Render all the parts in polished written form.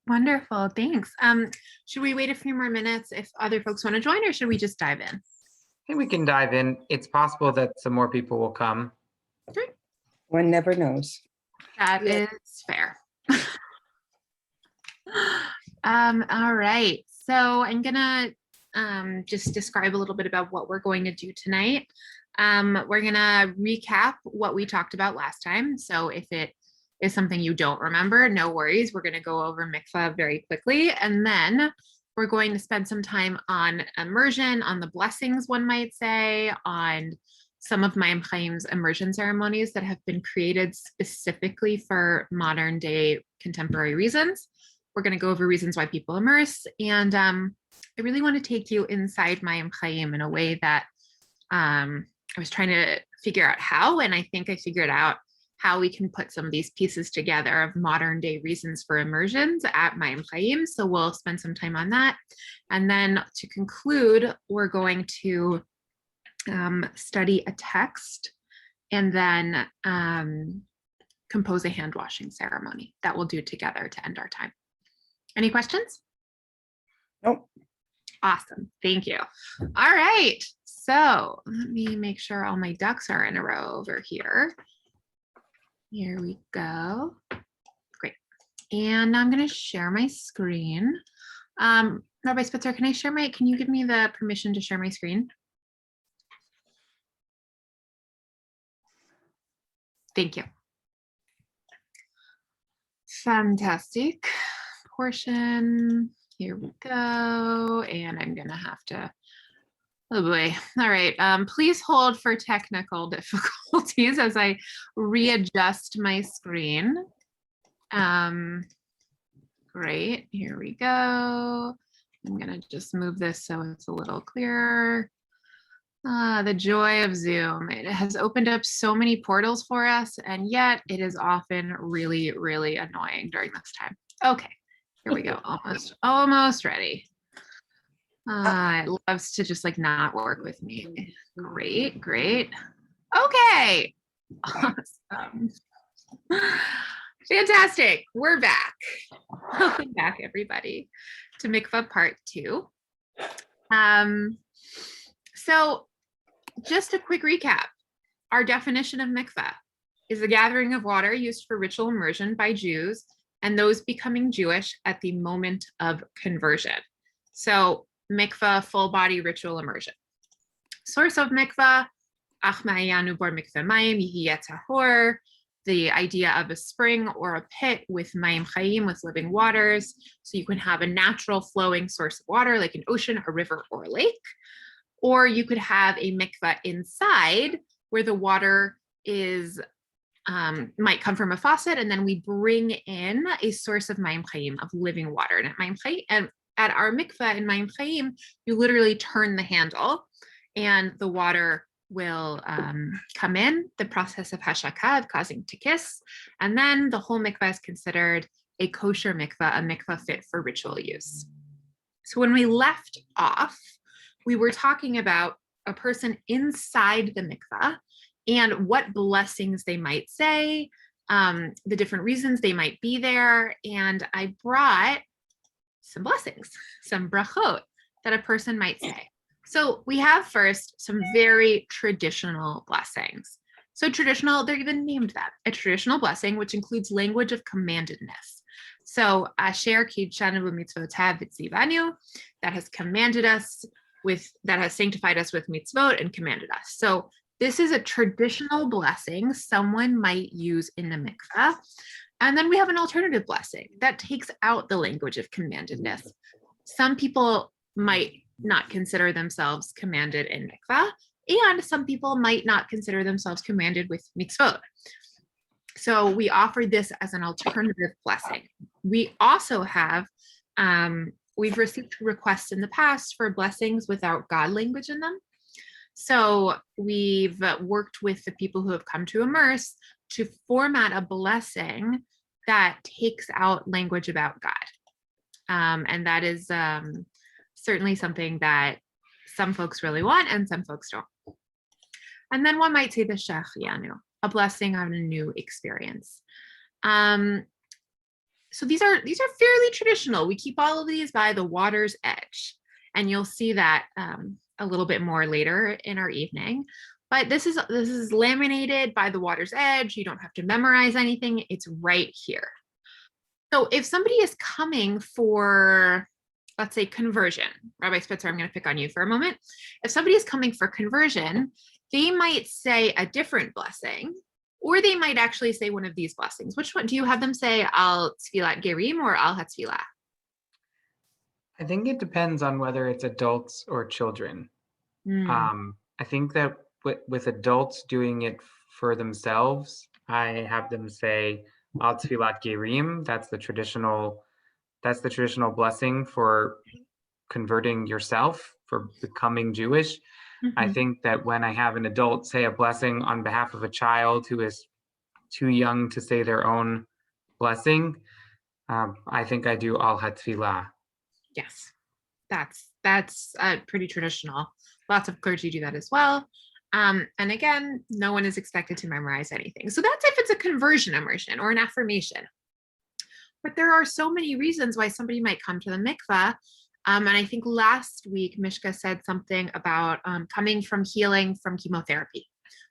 Wonderful, thanks. Should we wait a few more minutes if other folks want to join, or should we just dive in? I think we can dive in. It's possible that some more people will come. Okay. One never knows. That is fair. All right, so I'm gonna just describe a little bit about what we're going to do tonight. We're gonna recap what we talked about last time. So if it is something you don't remember, no worries. We're gonna go over mikvah very quickly, and then we're going to spend some time on immersion, on the blessings, one might say, on some of Mayyim Hayyim's immersion ceremonies that have been created specifically for modern day contemporary reasons. We're going to go over reasons why people immerse. And I really want to take you inside Mayyim Hayyim in a way that I was trying to figure out how, and I think I figured out how we can put some of these pieces together of modern day reasons for immersions at Mayyim Hayyim. So we'll spend some time on that. And then to conclude, we're going to study a text and then compose a hand washing ceremony that we'll do together to end our time. Any questions? Nope. Awesome, thank you. All right, so let me make sure all my ducks are in a row over here. Here we go. Great. And I'm going to share my screen. Rabbi Spitzer, can you give me the permission to share my screen? Thank you. Fantastic. Portion. Here we go. And I'm going to have to, oh boy. All right. Please hold for technical difficulties as I readjust my screen. Great. Here we go. I'm going to just move this so it's a little clearer. The joy of Zoom. It has opened up so many portals for us, and yet it is often really, really annoying during this time. Okay, here we go. Almost ready. It loves to just like not work with me. Great, great. Okay, awesome. Fantastic. We're back. Welcome back, everybody, to Mikvah Part 2. So just a quick recap. Our definition of mikvah is the gathering of water used for ritual immersion by Jews and those becoming Jewish at the moment of conversion. So mikvah, full body ritual immersion. Source of mikvah, ach ma'ayanu bor mikveh mayim yihiyeh tahor, the idea of a spring or a pit with Mayyim Hayyim, with living waters. So you can have a natural flowing source of water like an ocean, a river, or a lake. Or you could have a mikvah inside where the water is might come from a faucet, and then we bring in a source of Mayyim Hayyim, of living water. And at Mayyim Hayyim, and at our mikvah in Mayyim Hayyim, you literally turn the handle and the water will come in, the process of hashakah, causing to kiss, and then the whole mikvah is considered a kosher mikvah, a mikvah fit for ritual use. So when we left off, we were talking about a person inside the mikvah and what blessings they might say, the different reasons they might be there. And I brought some blessings, some brachot that a person might say. So we have first some very traditional blessings. So traditional, they're even named that, a traditional blessing, which includes language of commandedness. So Asher kidshanu b'mitzvotav v'tzivanu, that has commanded us with, that has sanctified us with mitzvot and commanded us. So this is a traditional blessing someone might use in the mikvah. And then we have an alternative blessing that takes out the language of commandedness. Some people might not consider themselves commanded in mikvah, and some people might not consider themselves commanded with mitzvot. So we offer this as an alternative blessing. We also have, we've received requests in the past for blessings without God language in them. So we've worked with the people who have come to immerse to format a blessing that takes out language about God. And that is certainly something that some folks really want and some folks don't. And then one might say the Shechianu, a blessing on a new experience. so these are fairly traditional. We keep all of these by the water's edge, and you'll see that a little bit more later in our evening. But this is laminated by the water's edge. You don't have to memorize anything. It's right here. So if somebody is coming for, let's say, conversion, Rabbi Spitzer, I'm going to pick on you for a moment. If somebody is coming for conversion, they might say a different blessing, or they might actually say one of these blessings. Which one do you have them say? Al Tfilat Gerim or Al Hatfilah? I think it depends on whether it's adults or children. I think that with adults doing it for themselves, I have them say Al Tfilat Gerim. That's the traditional blessing for converting yourself, for becoming Jewish. I think that when I have an adult say a blessing on behalf of a child who is too young to say their own blessing, I think I do Al Hatfilah. Yes, that's pretty traditional. Lots of clergy do that as well. And again, no one is expected to memorize anything. So that's if it's a conversion immersion or an affirmation. But there are so many reasons why somebody might come to the mikveh. And I think last week, Mishka said something about coming from healing from chemotherapy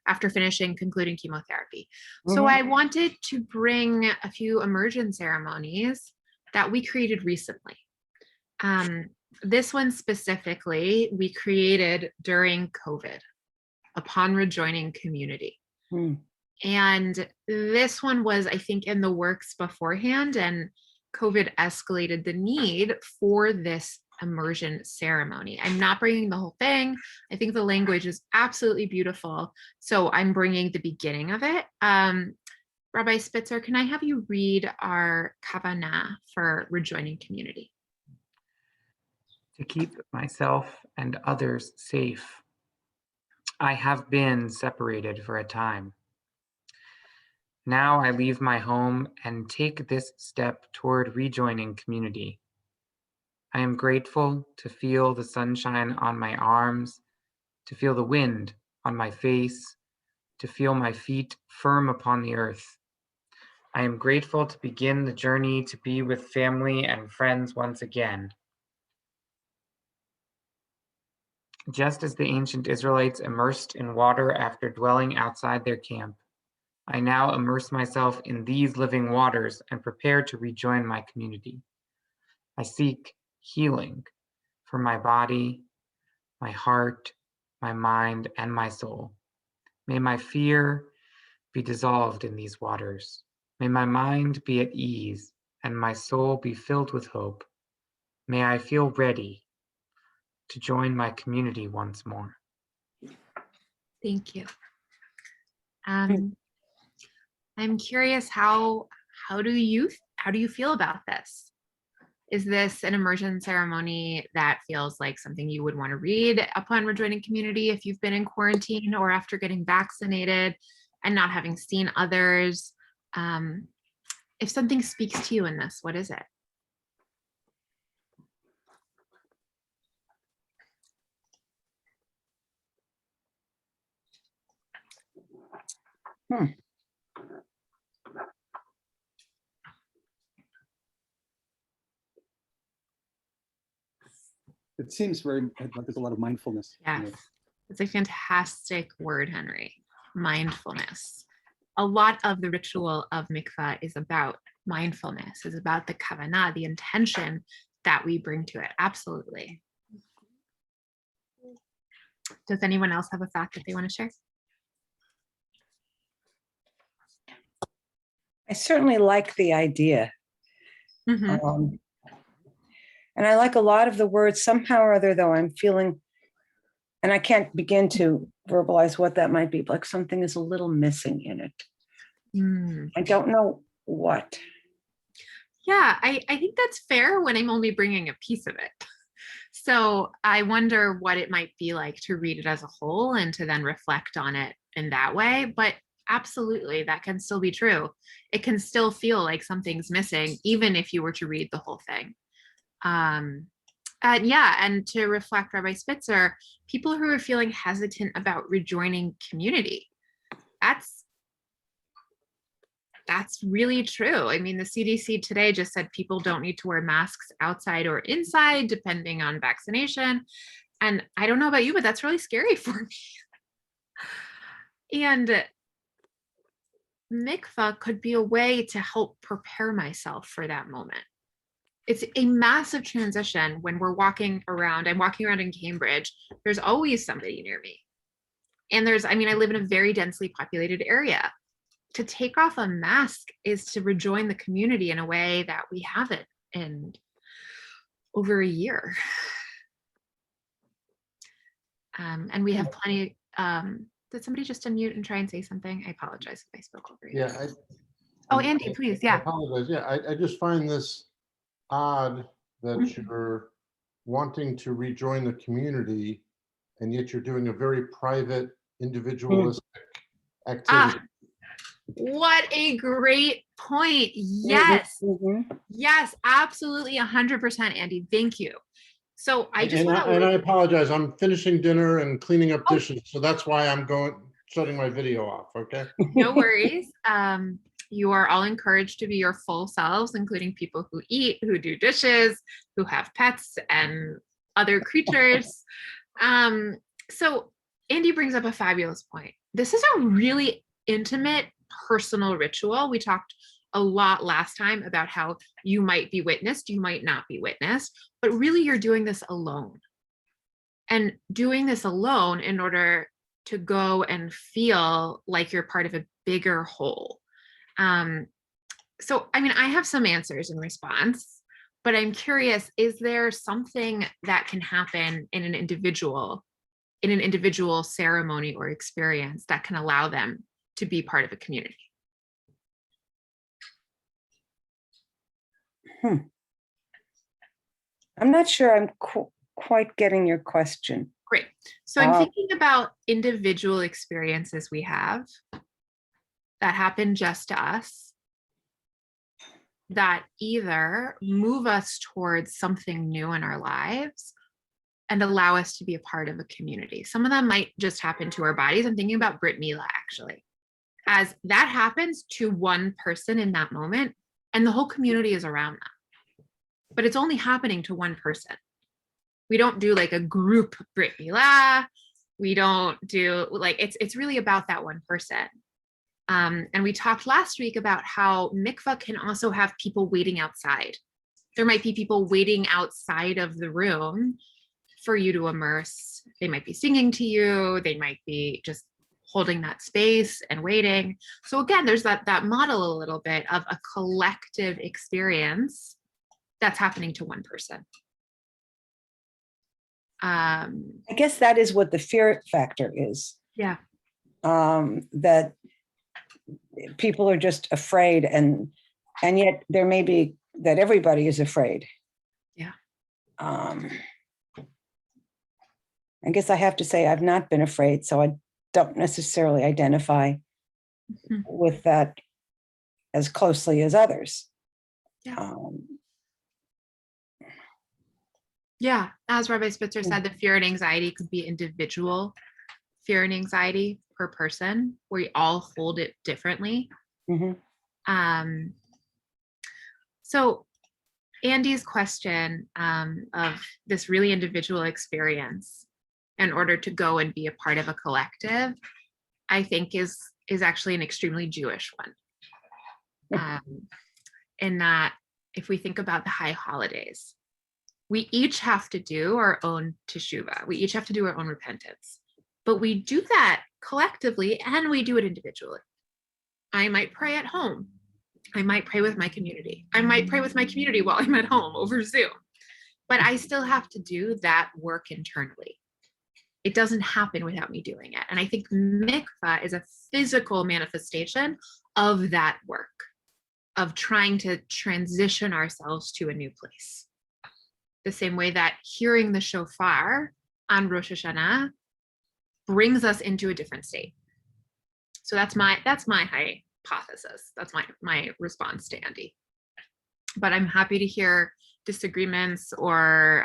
after concluding chemotherapy. So I wanted to bring a few immersion ceremonies that we created recently. This one specifically, we created during COVID upon rejoining community. And this one was, I think, in the works beforehand, and COVID escalated the need for this immersion ceremony. I'm not bringing the whole thing. I think the language is absolutely beautiful. So I'm bringing the beginning of it. Rabbi Spitzer, can I have you read our kavanah for rejoining community? To keep myself and others safe, I have been separated for a time. Now I leave my home and take this step toward rejoining community. I am grateful to feel the sunshine on my arms, to feel the wind on my face, to feel my feet firm upon the earth. I am grateful to begin the journey to be with family and friends once again. Just as the ancient Israelites immersed in water after dwelling outside their camp, I now immerse myself in these living waters and prepare to rejoin my community. I seek healing for my body, my heart, my mind, and my soul. May my fear be dissolved in these waters. May my mind be at ease and my soul be filled with hope. May I feel ready to join my community once more. Thank you. I'm curious, how do you feel about this? Is this an immersion ceremony that feels like something you would want to read upon rejoining community if you've been in quarantine or after getting vaccinated and not having seen others? If something speaks to you in this, what is it? It seems very, there's a lot of mindfulness. Yes, it's a fantastic word, Henry. Mindfulness. A lot of the ritual of mikvah is about mindfulness, is about the kavanah, the intention that we bring to it. Absolutely. Does anyone else have a fact that they want to share? I certainly like the idea. And I like a lot of the words. Somehow or other, though, I'm feeling, and I can't begin to verbalize what that might be, like something is a little missing in it. I don't know what. Yeah, I think that's fair when I'm only bringing a piece of it. So I wonder what it might be like to read it as a whole and to then reflect on it in that way. But absolutely, that can still be true. It can still feel like something's missing, even if you were to read the whole thing. And to reflect Rabbi Spitzer, people who are feeling hesitant about rejoining community, that's that's really true. I mean, the CDC today just said people don't need to wear masks outside or inside, depending on vaccination. And I don't know about you, but that's really scary for me. And mikvah could be a way to help prepare myself for that moment. It's a massive transition when we're walking around. I'm walking around in Cambridge. There's always somebody near me. And I live in a very densely populated area. To take off a mask is to rejoin the community in a way that we haven't in over a year. And we have plenty. Did somebody just unmute and try and say something? I apologize if I spoke over you. Yeah. Oh, Andy, please. I Yeah. apologize. Yeah, I just find this odd that Mhm. you're wanting to rejoin the community, and yet you're doing a very private, individualistic activity. What a great point. Yes. Mhm. Yes, absolutely. 100%, Andy. Thank you. So I just And want I to. apologize. I'm finishing dinner and cleaning up Oh. dishes, so that's why I'm shutting my video off. Okay. No worries. You are all encouraged to be your full selves, including people who eat, who do dishes, who have pets and other creatures. So Andy brings up a fabulous point. This is a really intimate, personal ritual. We talked a lot last time about how you might be witnessed, you might not be witnessed, but really you're doing this alone. And doing this alone in order to go and feel like you're part of a bigger whole. So, I have some answers in response, but I'm curious, is there something that can happen in an individual ceremony or experience that can allow them to be part of a community? I'm not sure I'm quite getting your question. Great. So I'm thinking about individual experiences we have that happen just to us that either move us towards something new in our lives and allow us to be a part of a community. Some of them might just happen to our bodies. I'm thinking about Brit Mila, actually, as that happens to one person in that moment, and the whole community is around them. But it's only happening to one person. We don't do like a group Brit Mila. We don't do it's really about that one person. And we talked last week about how mikvah can also have people waiting outside. There might be people waiting outside of the room for you to immerse. They might be singing to you. They might be just holding that space and waiting. So again, there's that model a little bit of a collective experience that's happening to one person. I guess that is what the fear factor is. Yeah. That people are just afraid, and yet there may be that everybody is afraid. Yeah. I guess I have to say I've not been afraid, so I don't necessarily identify with that as closely as others. Yeah. Yeah, as Rabbi Spitzer said, the fear and anxiety could be individual fear and anxiety per person, where we all hold it differently. Mm-hmm. So Andy's question of this really individual experience in order to go and be a part of a collective, I think is actually an extremely Jewish one. In that, if we think about the high holidays, we each have to do our own teshuvah. We each have to do our own repentance. But we do that collectively and we do it individually. I might pray at home. I might pray with my community. I might pray with my community while I'm at home over Zoom. But I still have to do that work internally. It doesn't happen without me doing it. And I think mikvah is a physical manifestation of that work, of trying to transition ourselves to a new place. The same way that hearing the shofar on Rosh Hashanah brings us into a different state. So that's my hypothesis. That's my response to Andy. But I'm happy to hear disagreements or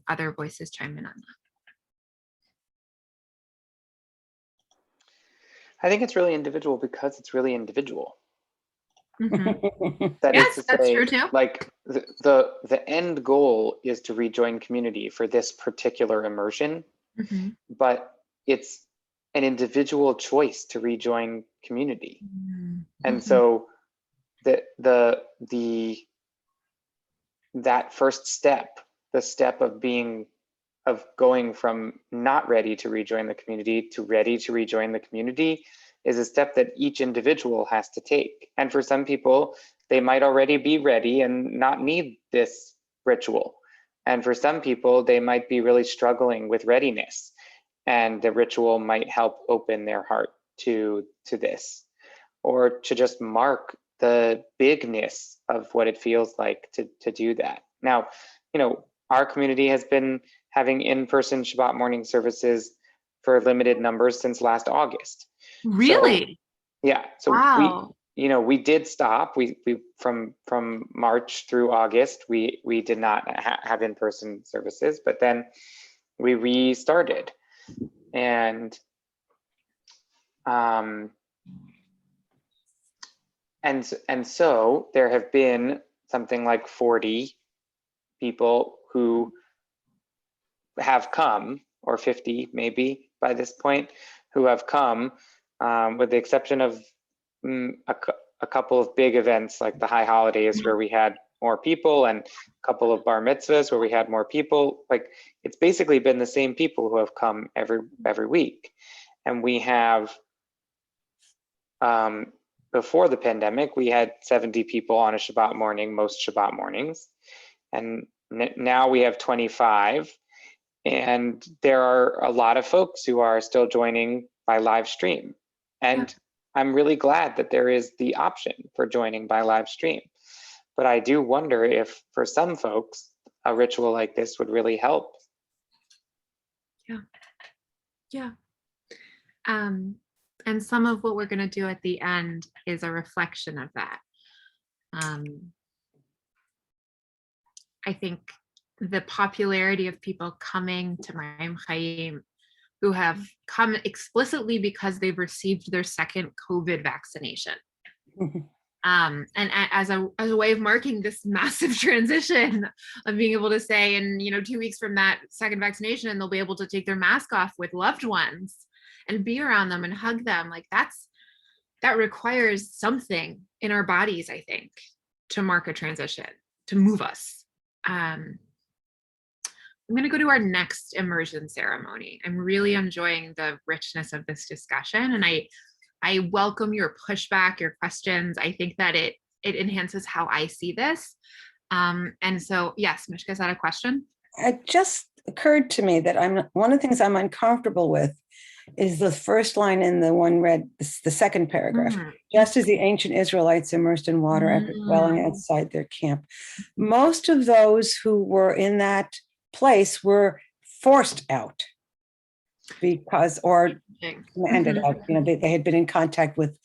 other voices chime in on that. I think it's really individual because it's really individual. Mhm. That Yes, is to that's say, true too. like the end goal is to rejoin community for this particular immersion, Mhm. but it's an individual choice to rejoin community. Mhm. And so that first step, the step of going from not ready to rejoin the community to ready to rejoin the community, is a step that each individual has to take. And for some people, they might already be ready and not need this ritual. And for some people, they might be really struggling with readiness, and the ritual might help open their heart to this, or to just mark the bigness of what it feels like to do that. Now, our community has been having in-person Shabbat morning services for limited numbers since last August. Really? Yeah. So Wow. we did stop. We from March through August, we did not have in-person services, but then we restarted, and so there have been something like 40 people who have come, or 50 maybe by this point, who have come, with the exception of a couple of big events like the high holidays where we had more people, and a couple of bar mitzvahs where we had more people. Like, it's basically been the same people who have come every week. And we have, before the pandemic, we had 70 people on a Shabbat morning, most Shabbat mornings. And now we have 25. And there are a lot of folks who are still joining by live stream. And I'm really glad that there is the option for joining by live stream. But I do wonder if for some folks, a ritual like this would really help. Yeah. And some of what we're going to do at the end is a reflection of that. I think the popularity of people coming to Mayyim Hayyim who have come explicitly because they've received their second COVID vaccination. And as a way of marking this massive transition of being able to say, in 2 weeks from that second vaccination, and they'll be able to take their mask off with loved ones and be around them and hug them, like that requires something in our bodies, I think, to mark a transition, to move us. I'm going to go to our next immersion ceremony. I'm really enjoying the richness of this discussion, and I welcome your pushback, your questions. I think that it enhances how I see this. And so, yes, Mishka's had a question. It just occurred to me that one of the things I'm uncomfortable with is the first line in the one read, the second paragraph. Just as the ancient Israelites immersed in water after dwelling outside their camp. Most of those who were in that place were forced out because, or ended up, they had been in contact with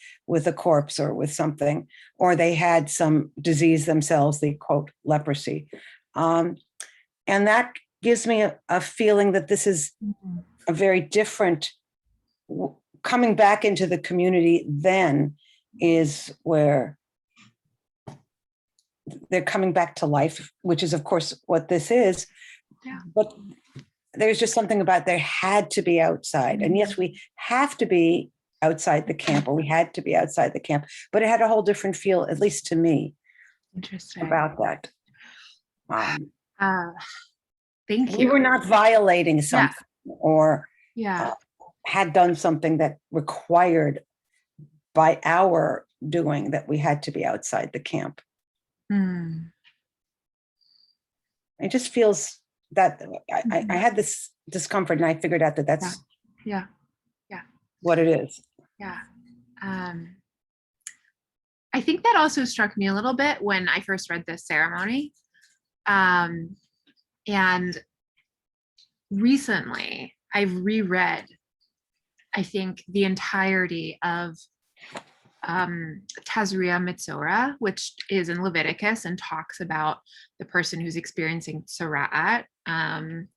a corpse or with something, or they had some disease themselves, the quote leprosy. And that gives me a feeling that this is a very different, coming back into the community then is where they're coming back to life, which is of course what this is. Yeah. But there's just something about there had to be outside. And yes, we have to be outside the camp, or we had to be outside the camp, but it had a whole different feel, at least to me. Interesting. About that. Thank you. We were not violating something or had done something that required by our doing that we had to be outside the camp. It just feels that I had this discomfort, and I figured out that that's what it is. Yeah. I think that also struck me a little bit when I first read this ceremony. And recently I've reread, I think, the entirety of Tazria Mitzora, which is in Leviticus and talks about the person who's experiencing Tzara'at, and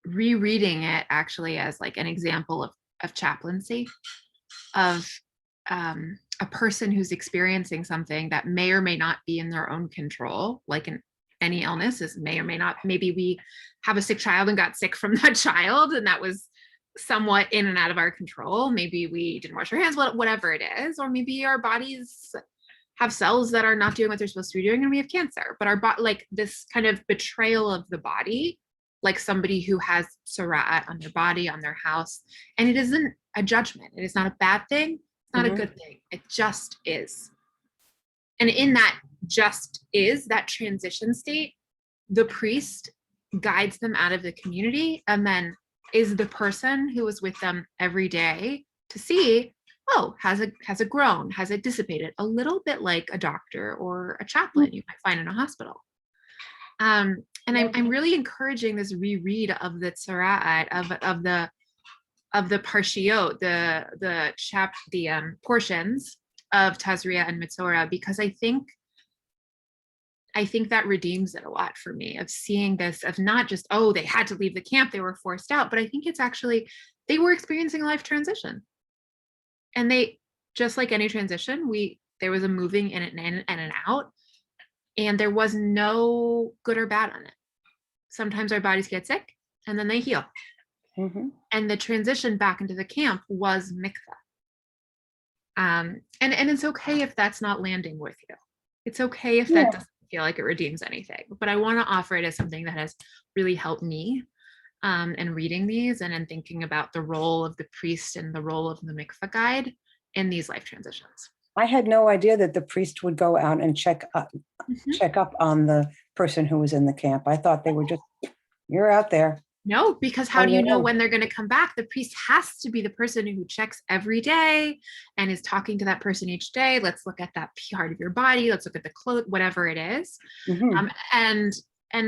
rereading it actually as like an example of chaplaincy, of a person who's experiencing something that may or may not be in their own control, like any illness is may or may not, maybe we have a sick child and got sick from that child, and that was somewhat in and out of our control. Maybe we didn't wash our hands, whatever it is, or maybe our bodies have cells that are not doing what they're supposed to be doing and we have cancer. But our body, like this kind of betrayal of the body, like somebody who has Sura'at on their body, on their house, and it isn't a judgment. It is not a bad thing. It's not a good thing. It just is. And in that just is, that transition state, the priest guides them out of the community and then is the person who is with them every day to see, oh, has it grown? Has it dissipated? A little bit like a doctor or a chaplain you might find in a hospital. And I'm really encouraging this reread of the Tzara'at, of the parshiot, the portions of Tazria and Mitzorah, because I think that redeems it a lot for me, of seeing this, of not just, oh, they had to leave the camp, they were forced out, but I think it's actually, they were experiencing a life transition. And they, just like any transition, there was a moving in and out, and there was no good or bad on it. Sometimes our bodies get sick and then they heal. And the transition back into the camp was mikvah. And it's okay if that's not landing with you. It's okay if that doesn't feel like it redeems anything, but I want to offer it as something that has really helped me in reading these and in thinking about the role of the priest and the role of the mikvah guide in these life transitions. I had no idea that the priest would go out and check up on the person who was in the camp. I thought they were just, you're out there. No, because how do you know when they're going to come back? The priest has to be the person who checks every day and is talking to that person each day. Let's look at that part of your body. Let's look at the clothes, whatever it is. And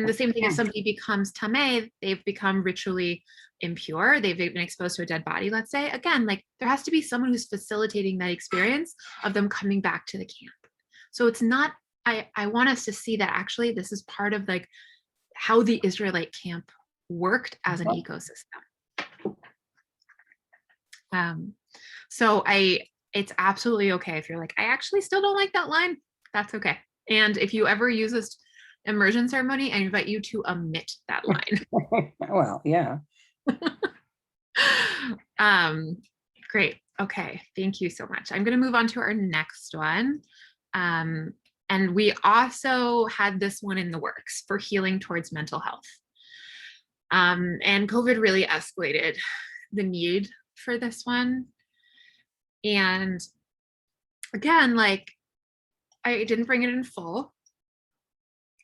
the same thing, if somebody becomes tameh, they've become ritually impure. They've been exposed to a dead body, let's say. Again, like there has to be someone who's facilitating that experience of them coming back to the camp. So it's not, I want us to see that actually this is part of like how the Israelite camp worked as an ecosystem. So it's absolutely okay if you're like, I actually still don't like that line. That's okay. And if you ever use this immersion ceremony, I invite you to omit that line. Well, yeah. Great. Okay. Thank you so much. I'm going to move on to our next one. And we also had this one in the works for healing towards mental health. And COVID really escalated the need for this one. And again, like I didn't bring it in full.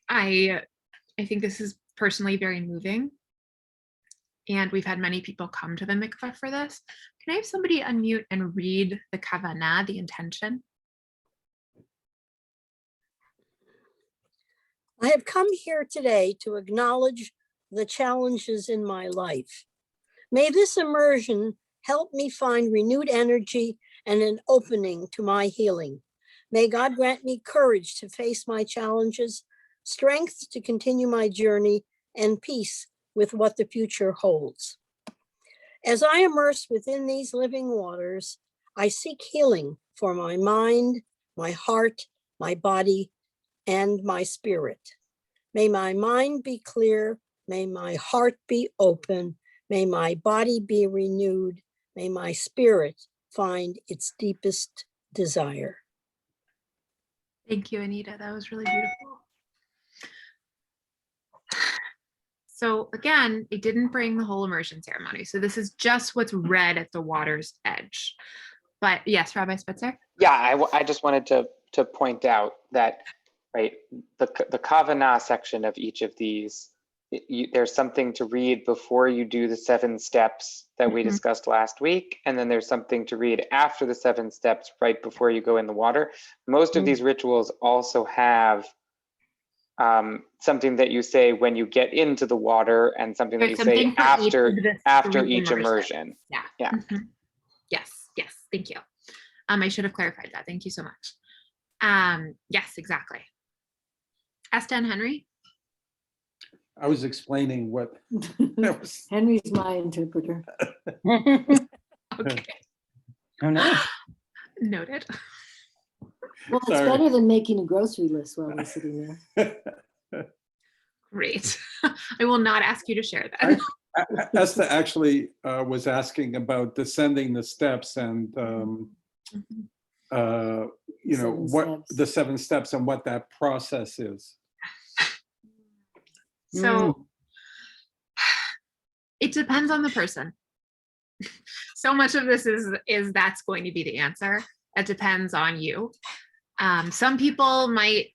I think this is personally very moving. And we've had many people come to the mikveh for this. Can I have somebody unmute and read the kavanah, the intention? I have come here today to acknowledge the challenges in my life. May this immersion help me find renewed energy and an opening to my healing. May God grant me courage to face my challenges, strength to continue my journey, and peace with what the future holds. As I immerse within these living waters, I seek healing for my mind, my heart, my body, and my spirit. May my mind be clear. May my heart be open. May my body be renewed. May my spirit find its deepest desire. Thank you, Anita. That was really beautiful. So again, it didn't bring the whole immersion ceremony. So this is just what's read at the water's edge. But yes, Rabbi Spitzer? Yeah, I just wanted to point out that, right, the kavanah section of each of these, there's something to read before you do the 7 steps that we discussed last week. And then there's something to read after the 7 steps, right before you go in the water. Most of these rituals also have something that you say when you get into the water and something that you say after each immersion. Yeah. Yes, thank you. I should have clarified that. Thank you so much. Yes, exactly. Esther and Henry? I was explaining what. Henry's my interpreter. Okay. Oh, no. Noted. Well, it's Sorry. better than making a grocery list while we're sitting there. Great. I will not ask you to share that. Esther actually was asking about descending the steps and, you know, Seven what steps. the 7 steps and what that process is. So it depends on the person. So much of this is that's going to be the answer. It depends on you. Some people might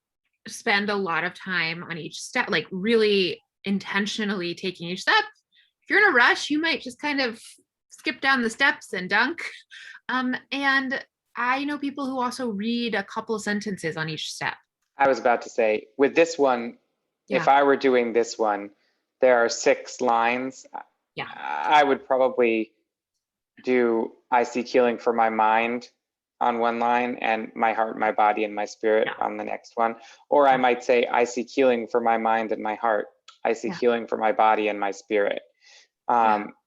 spend a lot of time on each step, like really intentionally taking each step. If you're in a rush, you might just kind of skip down the steps and dunk. And I know people who also read a couple sentences on each step. I was about to say, with this one, if Yeah. I were doing this one, there are 6 lines. Yeah. I would probably do I seek healing for my mind on one line and my heart, my body, and my spirit Yeah. on the next one. Or I might say I seek healing for my mind and my heart. I seek Yeah. healing for my body and my spirit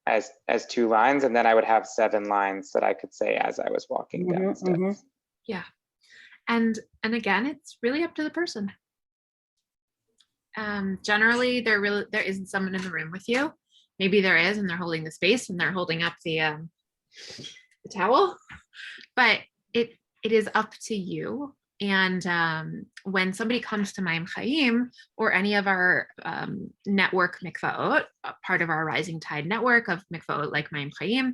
as 2 lines. And then I would have 7 lines that I could say as I was walking down the steps. Yeah. And again, it's really up to the person. Generally, there isn't someone in the room with you. Maybe there is, and they're holding the space and they're holding up the towel, but it is up to you. And when somebody comes to Mayyim Hayyim or any of our network mikvaot, part of our Rising Tide network of mikvaot like Mayyim Hayyim,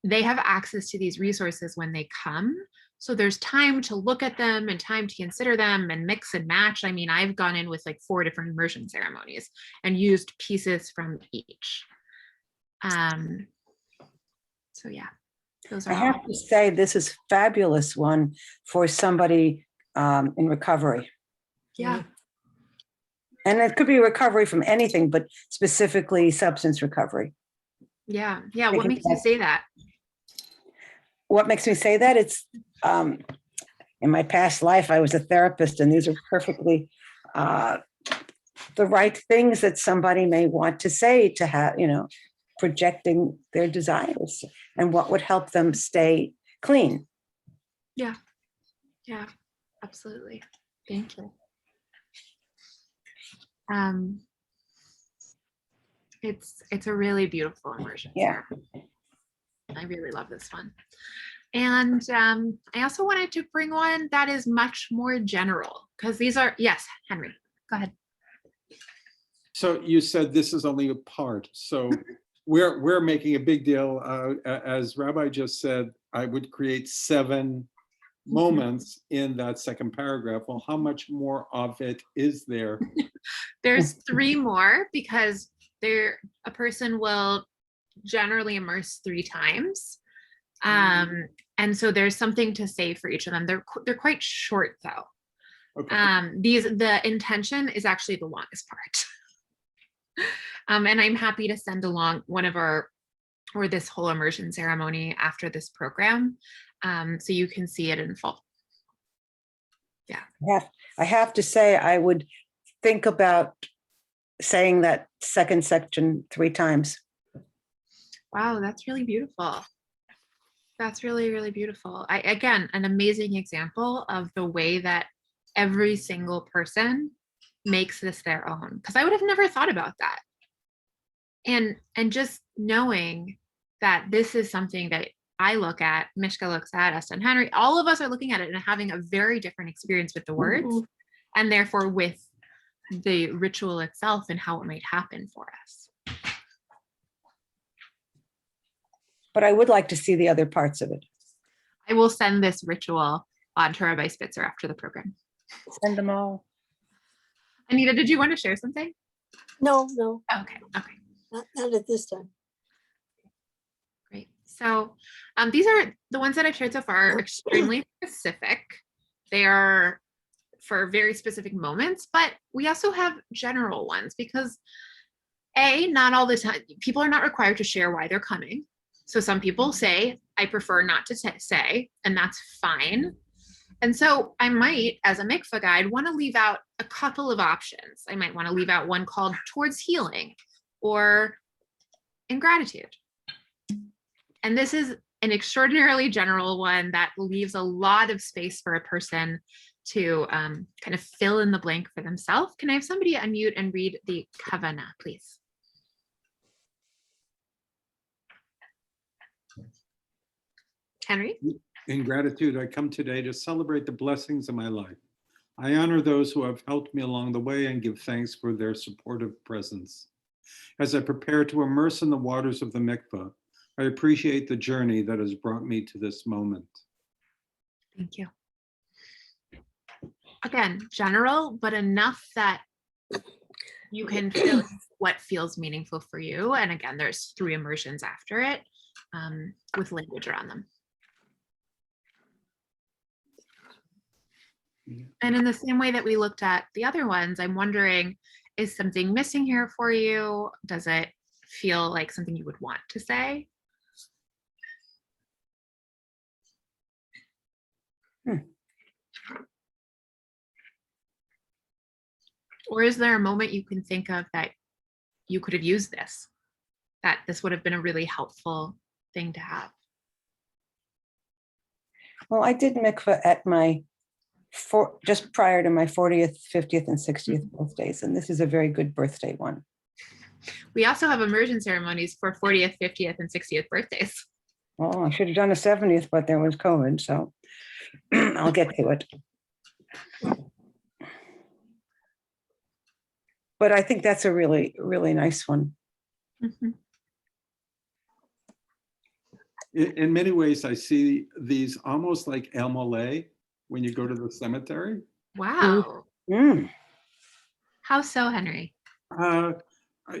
they have access to these resources when they come. So there's time to look at them and time to consider them and mix and match. I mean, I've gone in with like 4 different immersion ceremonies and used pieces from each. So yeah, those are I have to say, this is fabulous one for somebody in recovery. Yeah. And it could be recovery from anything, but specifically substance recovery. Yeah. Yeah. What makes you say that? What makes me say that? It's in my past life, I was a therapist, and these are perfectly the right things that somebody may want to say to have, you know, projecting their desires and what would help them stay clean. Yeah. Yeah, absolutely. Thank you. It's a really beautiful immersion. Yeah. I really love this one. And I also wanted to bring one that is much more general, because these are, yes, Henry, go ahead. So you said this is only a part. So we're making a big deal. As Rabbi just said, I would create 7 moments in that second paragraph. Well, how much more of it is there? There's 3 more, because a person will generally immerse 3 times. And so there's something to say for each of them. They're quite short though. Okay. The intention is actually the longest part. And I'm happy to send along one of this whole immersion ceremony after this program, so you can see it in full. Yeah. I have to say, I would think about saying that second section 3 times. Wow, that's really beautiful. That's really, really beautiful. Again, an amazing example of the way that every single person makes this their own, because I would have never thought about that. And just knowing that this is something that I look at, Mishka looks at, Esther and Henry, all of us are looking at it and having a very different experience with the words, and therefore with the ritual itself and how it might happen for us. But I would like to see the other parts of it. I will send this ritual on to Rabbi Spitzer after the program. Send them all. Anita, did you want to share something? No, Okay. not at this time. Great. So these are the ones that I've shared so far are extremely specific. They are for very specific moments, but we also have general ones because not all the time, people are not required to share why they're coming. So some people say, I prefer not to say, and that's fine. And so I might, as a mikvah guide, want to leave out a couple of options. I might want to leave out one called towards healing or in gratitude. And this is an extraordinarily general one that leaves a lot of space for a person to kind of fill in the blank for themselves. Can I have somebody unmute and read the Kavanah, please? Henry? In gratitude, I come today to celebrate the blessings of my life. I honor those who have helped me along the way and give thanks for their supportive presence. As I prepare to immerse in the waters of the mikveh, I appreciate the journey that has brought me to this moment. Thank you. Again, general, but enough that you can feel what feels meaningful for you. And again, there's 3 immersions after it with language around them. And in the same way that we looked at the other ones, I'm wondering, is something missing here for you? Does it feel like something you would want to say? Or is there a moment you can think of that you could have used this, that this would have been a really helpful thing to have? Well, I did mikveh at my just prior to my 40th, 50th, and 60th birthdays, and this is a very good birthday one. We also have immersion ceremonies for 40th, 50th, and 60th birthdays. Oh, I should have done a 70th, but there was COVID, so I'll get to it. But I think that's a really, really nice one. Mm-hmm. In many ways, I see these almost like El Mole when you go to the cemetery. Wow. Mm. How so, Henry?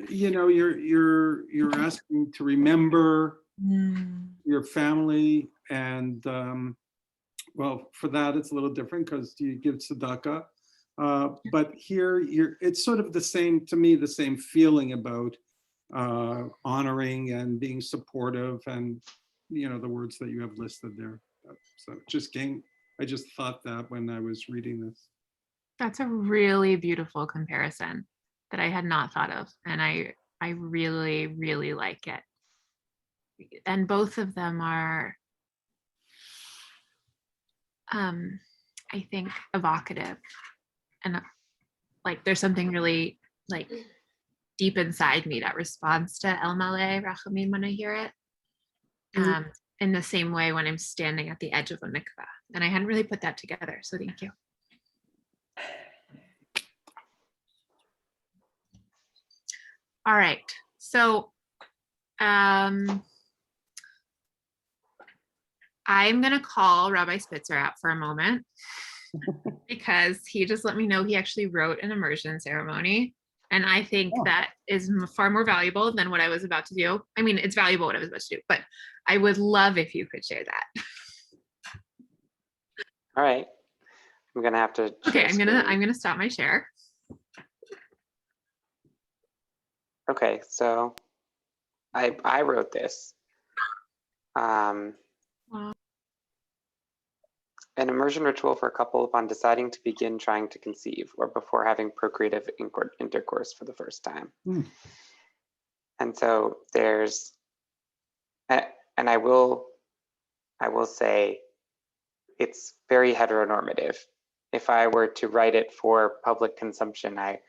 You know, you're asking to remember your family, and well, for that it's a little different because you give tzedakah. But here, it's sort of the same, to me, the same feeling about honoring and being supportive, and you know, the words that you have listed there. So I just thought that when I was reading this. That's a really beautiful comparison that I had not thought of, and I really, really like it. And both of them are, I think, evocative, and like there's something really like deep inside me that responds to El Maleh Rachamim when I hear it. In the same way when I'm standing at the edge of a mikveh, and I hadn't really put that together. So thank you. All right, so I'm gonna call Rabbi Spitzer out for a moment because he just let me know he actually wrote an immersion ceremony. And I think that is far more valuable than what I was about to do. I mean, it's valuable what I was about to do, but I would love if you could share that. All right. I'm gonna have to. Okay, I'm gonna stop my share. Okay, so I wrote this. Wow. An immersion ritual for a couple upon deciding to begin trying to conceive, or before having procreative intercourse for the first time. And so there's, and I will say it's very heteronormative. If I were to write it for public consumption, I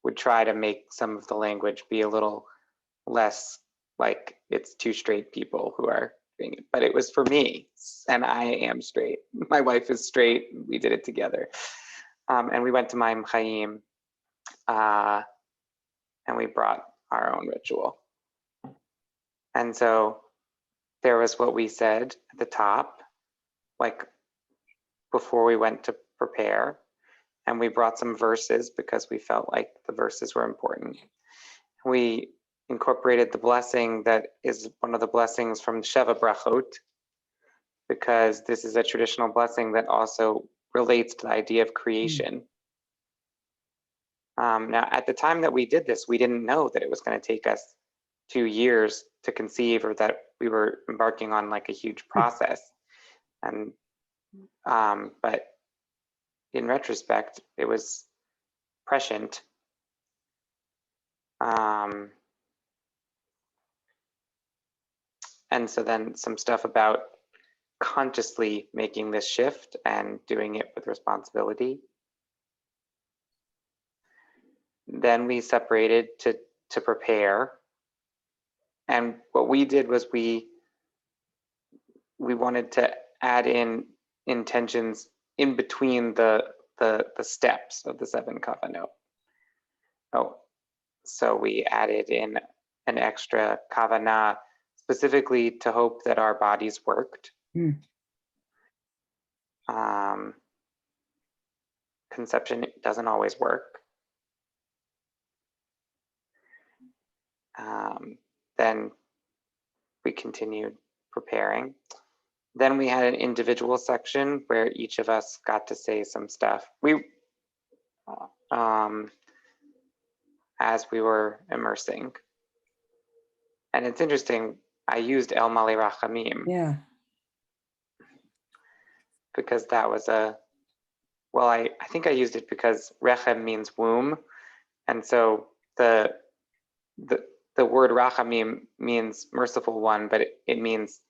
would try to make some of the language be a little less like it's 2 straight people who are doing it. But it was for me, and I am straight. My wife is straight. We did it together. And we went to Mayyim Hayyim, and we brought our own ritual. And so there was what we said at the top, like before we went to prepare, and we brought some verses because we felt like the verses were important. We incorporated the blessing that is one of the blessings from Sheva Brachot, because this is a traditional blessing that also relates to the idea of creation. Now, at the time that we did this, we didn't know that it was going to take us 2 years to conceive, or that we were embarking on like a huge process. And but in retrospect, it was prescient. And so then some stuff about consciously making this shift and doing it with responsibility. Then we separated to prepare. And what we did was we wanted to add in intentions in between the steps of the 7 kavanot. Oh, so we added in an extra kavanah specifically to hope that our bodies worked. Conception doesn't always work. Then we continued preparing. Then we had an individual section where each of us got to say some stuff. As we were immersing. And it's interesting, I used El Mali Rachamim. Yeah. Because that was well, I think I used it because Rechem means womb. And so the word Rachamim means merciful one, but it means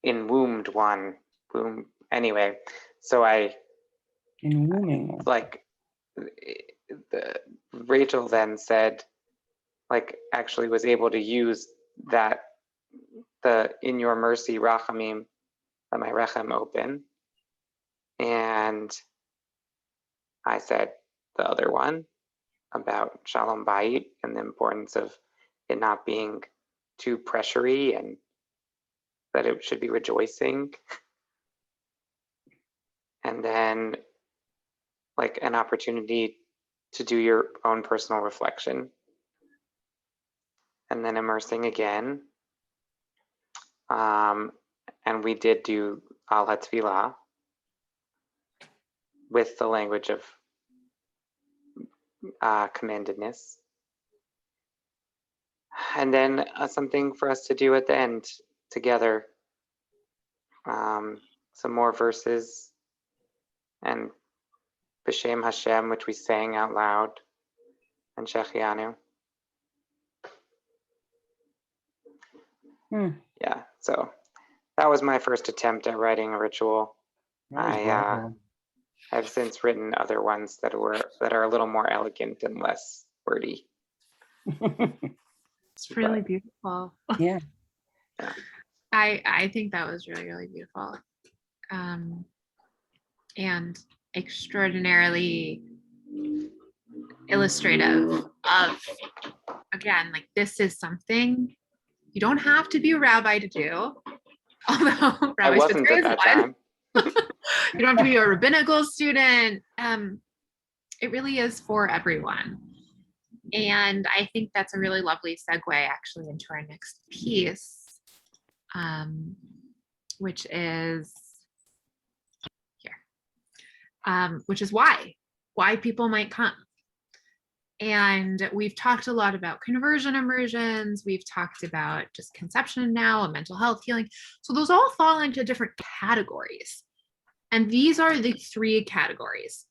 enwombed one. Womb. Anyway, so Enwombing. like, Rachel then said, like, actually was able to use that, the in your mercy Rachamim, let my Rechem open. And I said the other one about Shalom Bayit and the importance of it not being too pressury and that it should be rejoicing. And then like an opportunity to do your own personal reflection. And then immersing again. And we did do Al HaTfilah with the language of commandedness. And then something for us to do at the end together. Some more verses and B'Shem Hashem, which we sang out loud, and Shechianu. Yeah, so that was my first attempt at writing a ritual. I've since written other ones that are a little more elegant and less wordy. It's really beautiful. Yeah. I think that was really, really beautiful. And extraordinarily illustrative of, again, like this is something you don't have to be a rabbi to do. Although I wasn't at that time. You don't have to be a rabbinical student. It really is for everyone. And I think that's a really lovely segue actually into our next piece, which is here, which is why people might come. And we've talked a lot about conversion immersions. We've talked about just conception now and mental health healing. So those all fall into different categories. And these are the 3 categories.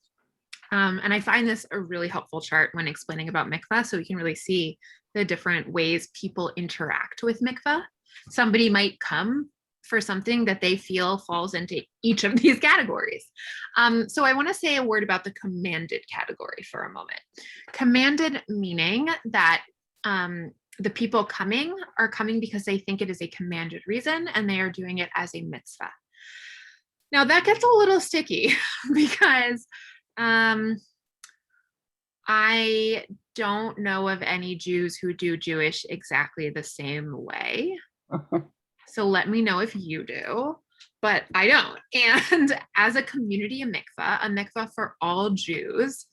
And I find this a really helpful chart when explaining about mikveh, so we can really see the different ways people interact with mikveh. Somebody might come for something that they feel falls into each of these categories. So I want to say a word about the commanded category for a moment. Commanded meaning that the people coming are coming because they think it is a commanded reason and they are doing it as a mitzvah. Now that gets a little sticky because I don't know of any Jews who do Jewish exactly the same way. So let me know if you do, but I don't. And as a community, a mikveh for all Jews,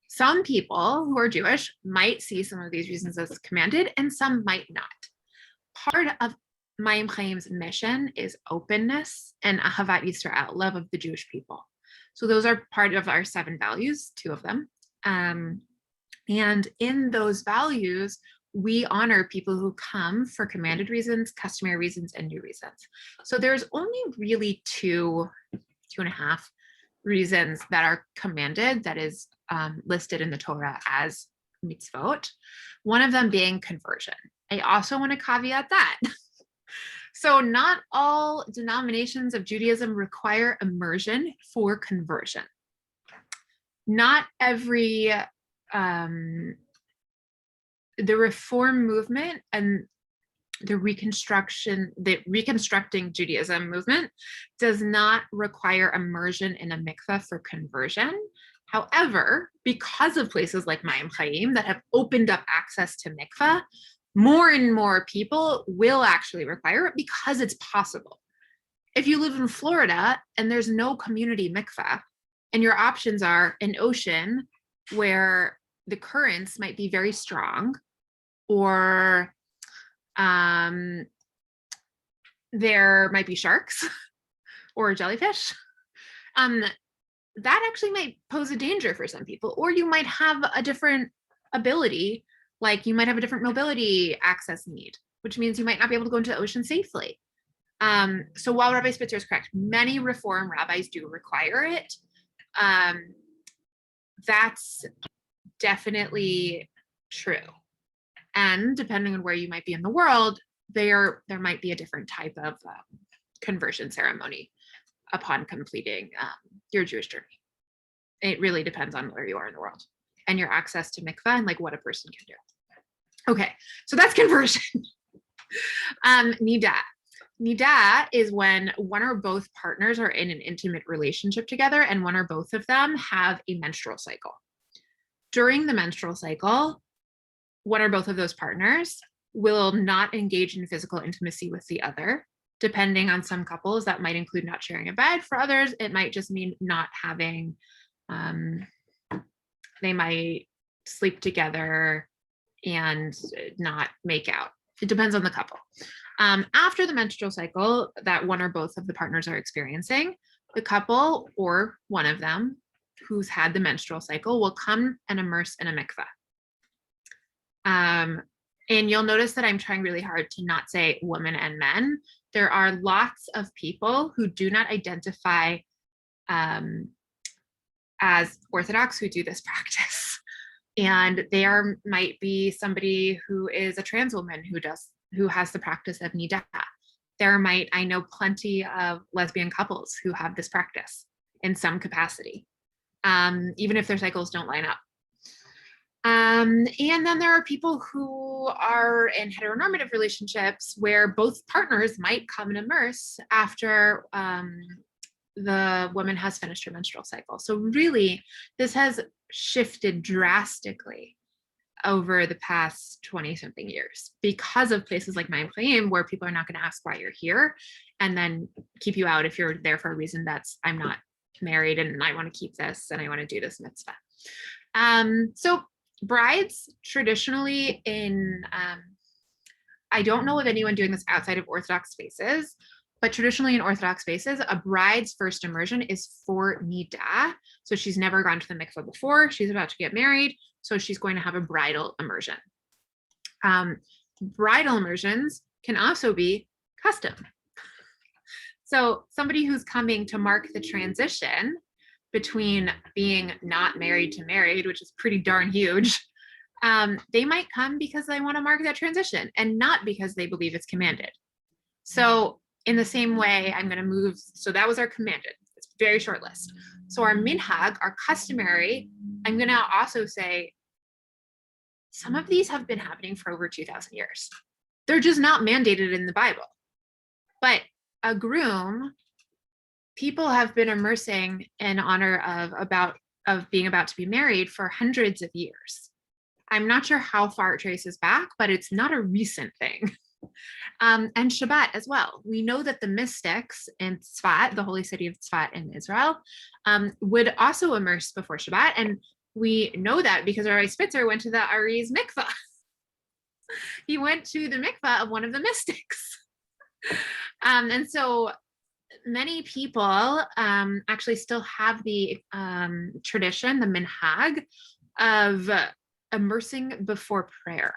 some people who are Jewish might see some of these reasons as commanded and some might not. Part of Mayyim Hayyim's mission is openness and Ahavat Yisrael, love of the Jewish people. So those are part of our 7 values, 2 of them. And in those values, we honor people who come for commanded reasons, customary reasons, and new reasons. So there's only really 2.5 reasons that are commanded that is listed in the Torah as mitzvot. One of them being conversion. I also want to caveat that So not all denominations of Judaism require immersion for conversion. Not every, the Reform movement and the Reconstructing Judaism movement does not require immersion in a mikveh for conversion. However, because of places like Mayyim Hayyim that have opened up access to mikveh, more and more people will actually require it because it's possible. If you live in Florida and there's no community mikveh, and your options are an ocean where the currents might be very strong, or there might be sharks or jellyfish, that actually might pose a danger for some people. Or you might have a different ability, like you might have a different mobility access need, which means you might not be able to go into the ocean safely. So while Rabbi Spitzer is correct, many Reform rabbis do require it. That's definitely true. And depending on where you might be in the world, there might be a different type of conversion ceremony upon completing your Jewish journey. It really depends on where you are in the world and your access to mikveh and like what a person can do. Okay, so that's conversion. Nidah. Nidah is when one or both partners are in an intimate relationship together and one or both of them have a menstrual cycle. During the menstrual cycle, one or both of those partners will not engage in physical intimacy with the other. Depending on some couples, that might include not sharing a bed. For others, it might just mean not having, they might sleep together and not make out. It depends on the couple. After the menstrual cycle that one or both of the partners are experiencing, the couple or one of them who's had the menstrual cycle will come and immerse in a mikveh. And you'll notice that I'm trying really hard to not say women and men. There are lots of people who do not identify as Orthodox who do this practice. And there might be somebody who is a trans woman who has the practice of nidah. I know plenty of lesbian couples who have this practice in some capacity, even if their cycles don't line up. And then there are people who are in heteronormative relationships where both partners might come and immerse after the woman has finished her menstrual cycle. So really, this has shifted drastically over the past 20-something years because of places like Mayyim Hayyim, where people are not going to ask why you're here and then keep you out if you're there for a reason that's, I'm not married and I want to keep this and I want to do this mitzvah. So brides traditionally I don't know of anyone doing this outside of Orthodox spaces, but traditionally in Orthodox spaces, a bride's first immersion is for nidah. So she's never gone to the mikveh before. She's about to get married, so she's going to have a bridal immersion. Bridal immersions can also be custom. So somebody who's coming to mark the transition between being not married to married, which is pretty darn huge, they might come because they want to mark that transition and not because they believe it's commanded. So in the same way, I'm going to move. So that was our commanded. It's a very short list. So our minhag, our customary, I'm going to also say some of these have been happening for over 2,000 years. They're just not mandated in the Bible. But a groom, people have been immersing in honor of being about to be married for hundreds of years. I'm not sure how far it traces back, but it's not a recent thing. And Shabbat as well. We know that the mystics in Tzfat, the holy city of Tzfat in Israel, would also immerse before Shabbat. And we know that because Rabbi Spitzer went to the Ari's mikvah. He went to the mikvah of one of the mystics. And so many people actually still have the tradition, the minhag, of immersing before prayer.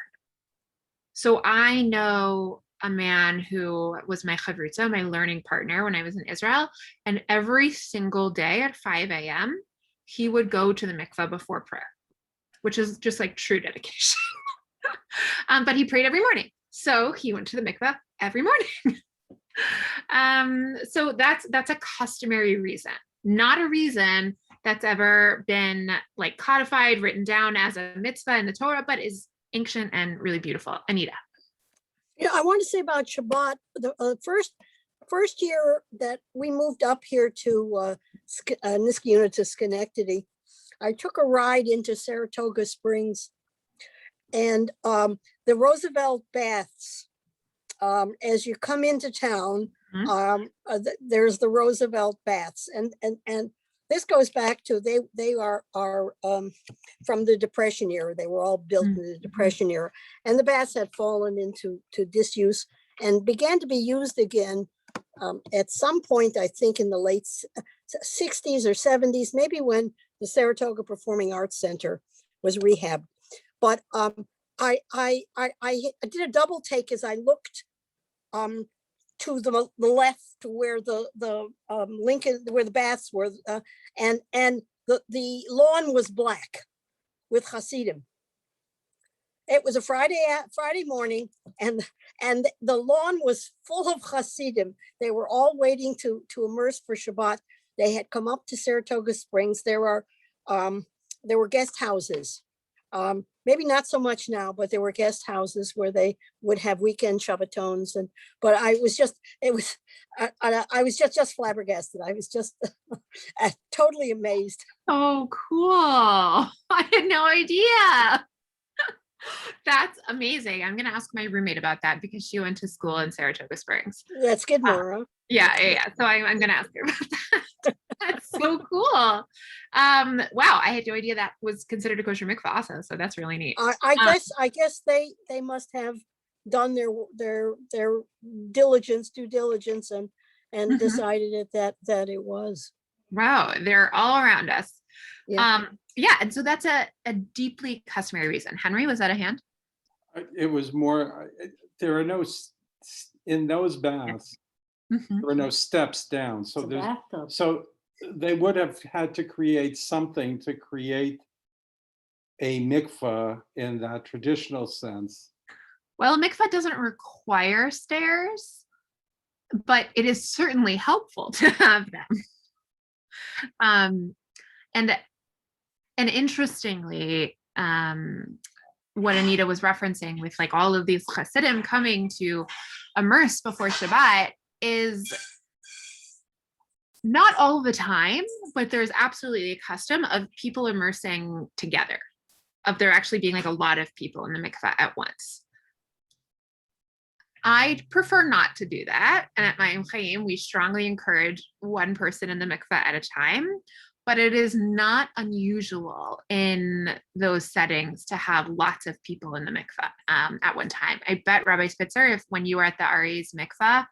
So I know a man who was my chavruta, my learning partner when I was in Israel, and every single day at 5 a.m., he would go to the mikveh before prayer, which is just like true dedication. But he prayed every morning. So he went to the mikveh every morning. So that's a customary reason, not a reason that's ever been like codified, written down as a mitzvah in the Torah, but is ancient and really beautiful. Anita. Yeah, I want to say about Shabbat. The first year that we moved up here to Niskayuna to Schenectady, I took a ride into Saratoga Springs, and the Roosevelt Baths. As you come into town, there's the Roosevelt Baths, and this goes back to they are from the Depression era. They were all built in the Depression era, and the baths had fallen into disuse and began to be used again at some point, I think in the late 60s or 70s, maybe when the Saratoga Performing Arts Center was rehabbed. But I did a double take as I looked to the left, to where the Lincoln, where the baths were, and the lawn was black with Hasidim. It was a Friday morning, and the lawn was full of Hasidim. They were all waiting to immerse for Shabbat. They had come up to Saratoga Springs. There were guest houses. Maybe not so much now, but there were guest houses where they would have weekend Shabbatones. But I was just flabbergasted. I was just totally amazed. Oh, cool. I had no idea. That's amazing. I'm going to ask my roommate about that because she went to school in Saratoga Springs. That's good, Nora. Yeah. So I'm going to ask her about that. That's so cool. Wow. I had no idea that was considered a kosher mikvah also. So that's really neat. I guess they must have done their due diligence and decided that it was. Wow. They're all around us. Yeah. And so that's a deeply customary reason. Henry, was that a hand? It was more, there are no, in those baths, there are no steps down. So It's a bathtub. so they would have had to create something to create a mikvah in that traditional sense. Well, a mikvah doesn't require stairs, but it is certainly helpful to have them. And interestingly, what Anita was referencing with like all of these Hasidim coming to immerse before Shabbat is not all the time, but there's absolutely a custom of people immersing together, of there actually being like a lot of people in the mikvah at once. I'd prefer not to do that. And at Mayyim Hayyim, we strongly encourage one person in the mikvah at a time. But it is not unusual in those settings to have lots of people in the mikvah at one time. I bet Rabbi Spitzer, if when you were at the Ari's mikvah,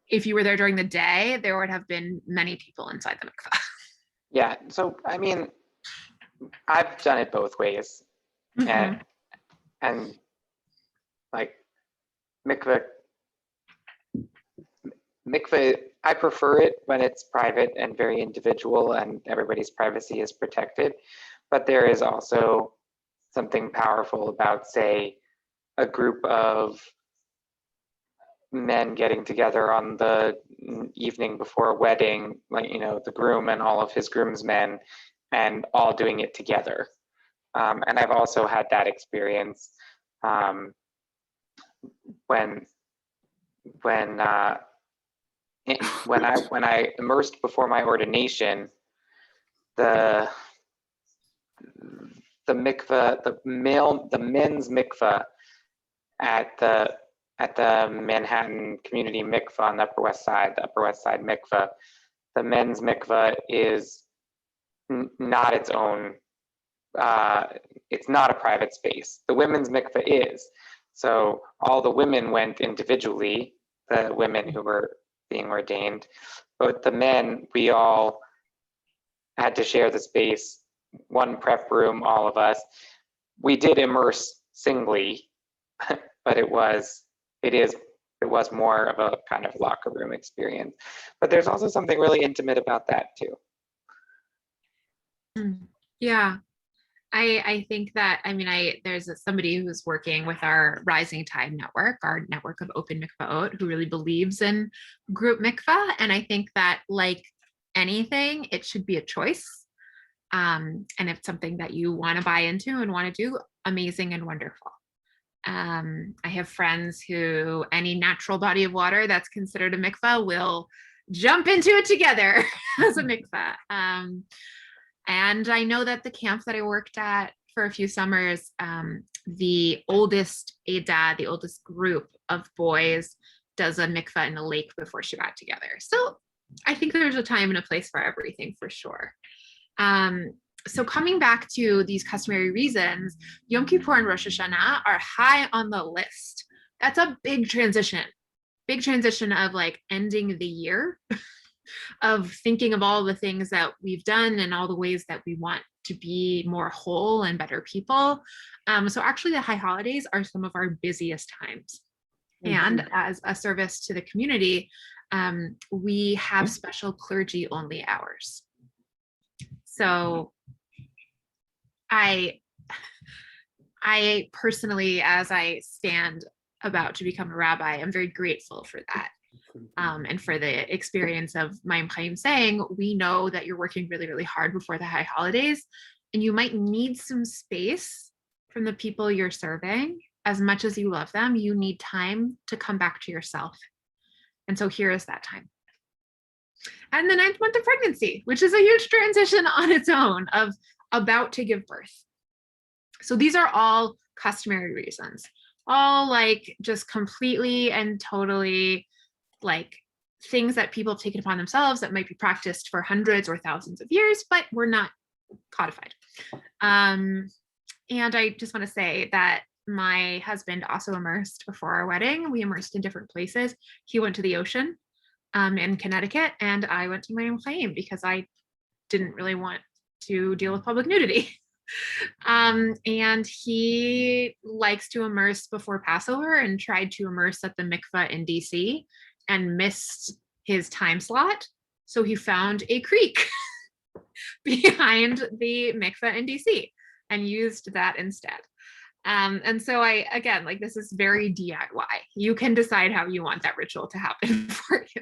if you were there during the day, there would have been many people inside the mikvah. Yeah, so I mean, I've done it both ways, and like mikvah, I prefer it when it's private and very individual and everybody's privacy is protected. But there is also something powerful about, say, a group of men getting together on the evening before a wedding, like, you know, the groom and all of his groomsmen, and all doing it together. And I've also had that experience when I immersed before my ordination, the mikvah, the men's mikvah at the Manhattan Community Mikvah on the Upper West Side mikvah, the men's mikvah is not its own. It's not a private space. The women's mikvah is. So all the women went individually, the women who were being ordained, but the men, we all had to share the space, one prep room, all of us. We did immerse singly, but it was more of a kind of locker room experience. But there's also something really intimate about that too. Yeah. I think that, I mean, there's somebody who's working with our Rising Tide network, our network of open mikvaot, who really believes in group mikvah. And I think that, like anything, it should be a choice. And if it's something that you want to buy into and want to do, amazing and wonderful. I have friends who any natural body of water that's considered a mikvah will jump into it together as a mikvah. And I know that the camp that I worked at for a few summers, the oldest Ada, the oldest group of boys, does a mikvah in a lake before Shabbat together. So I think there's a time and a place for everything, for sure. So coming back to these customary reasons, Yom Kippur and Rosh Hashanah are high on the list. That's a big transition of like ending the year, of thinking of all the things that we've done and all the ways that we want to be more whole and better people. So actually the high holidays are some of our busiest times. And as a service to the community, we have special clergy only hours. So I personally, as I stand about to become a rabbi, I'm very grateful for that. And for the experience of Mayyim Hayyim saying, we know that you're working really, really hard before the high holidays, and you might need some space from the people you're serving. As much as you love them, you need time to come back to yourself. And so here is that time. And the 9th month of pregnancy, which is a huge transition on its own, of about to give birth. So these are all customary reasons, all like just completely and totally like things that people have taken upon themselves that might be practiced for hundreds or thousands of years, but were not codified. And I just want to say that my husband also immersed before our wedding. We immersed in different places. He went to the ocean in Connecticut, and I went to Mayyim Hayyim because I didn't really want to deal with public nudity. And he likes to immerse before Passover and tried to immerse at the mikveh in DC and missed his time slot. So he found a creek behind the mikveh in DC and used that instead. And so again, like, this is very DIY. You can decide how you want that ritual to happen for you.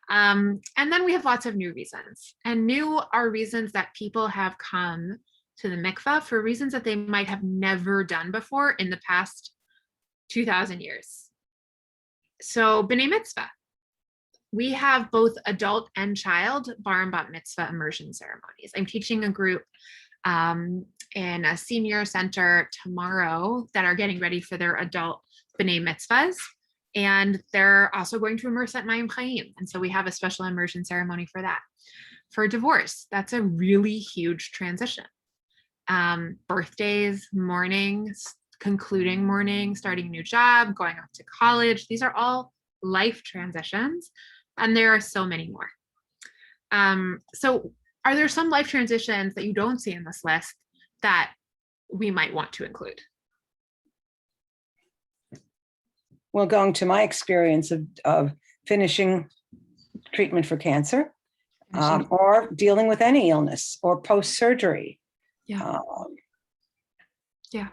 And then we have lots of new reasons, and new are reasons that people have come to the mikveh for reasons that they might have never done before in the past 2,000 years. So B'nai Mitzvah, we have both adult and child bar and bat mitzvah immersion ceremonies. I'm teaching a group in a senior center tomorrow that are getting ready for their adult B'nai Mitzvahs. And they're also going to immerse at Mayyim Hayyim. And so we have a special immersion ceremony for that. For divorce, that's a really huge transition. Birthdays, mornings, concluding morning, starting a new job, going off to college. These are all life transitions, and there are so many more. So are there some life transitions that you don't see in this list that we might want to include? Well, going to my experience of finishing treatment for cancer, or dealing with any illness or post-surgery. Yeah. Yeah.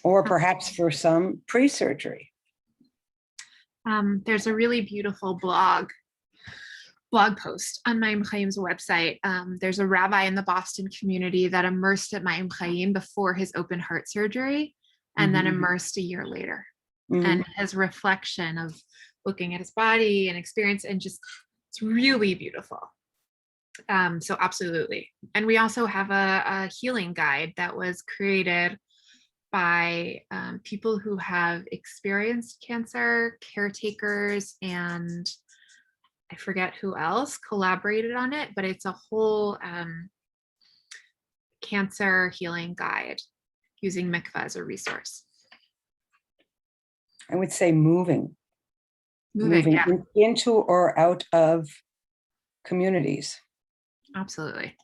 Or perhaps for some pre-surgery. There's a really beautiful blog post on Mayyim Hayyim's website. There's a rabbi in the Boston community that immersed at Mayyim Hayyim before his open heart surgery, and then immersed a year later. And his reflection of looking at his body and experience, and just, it's really beautiful. So absolutely. And we also have a healing guide that was created by people who have experienced cancer, caretakers, and I forget who else collaborated on it, but it's a whole cancer healing guide using mikvah as a resource. I would say moving Yeah. into or out of communities. Absolutely.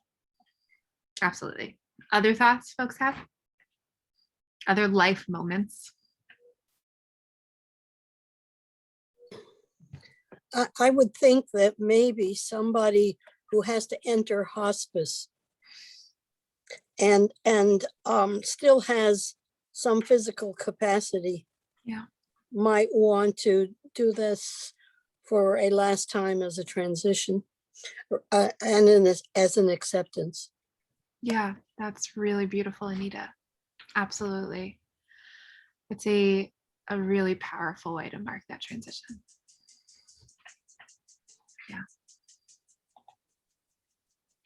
Absolutely. Other thoughts folks have? Other life moments? I would think that maybe somebody who has to enter hospice and still has some physical capacity, Yeah. might want to do this for a last time as a transition, and as an acceptance. Yeah, that's really beautiful, Anita. Absolutely. It's a really powerful way to mark that transition. Yeah.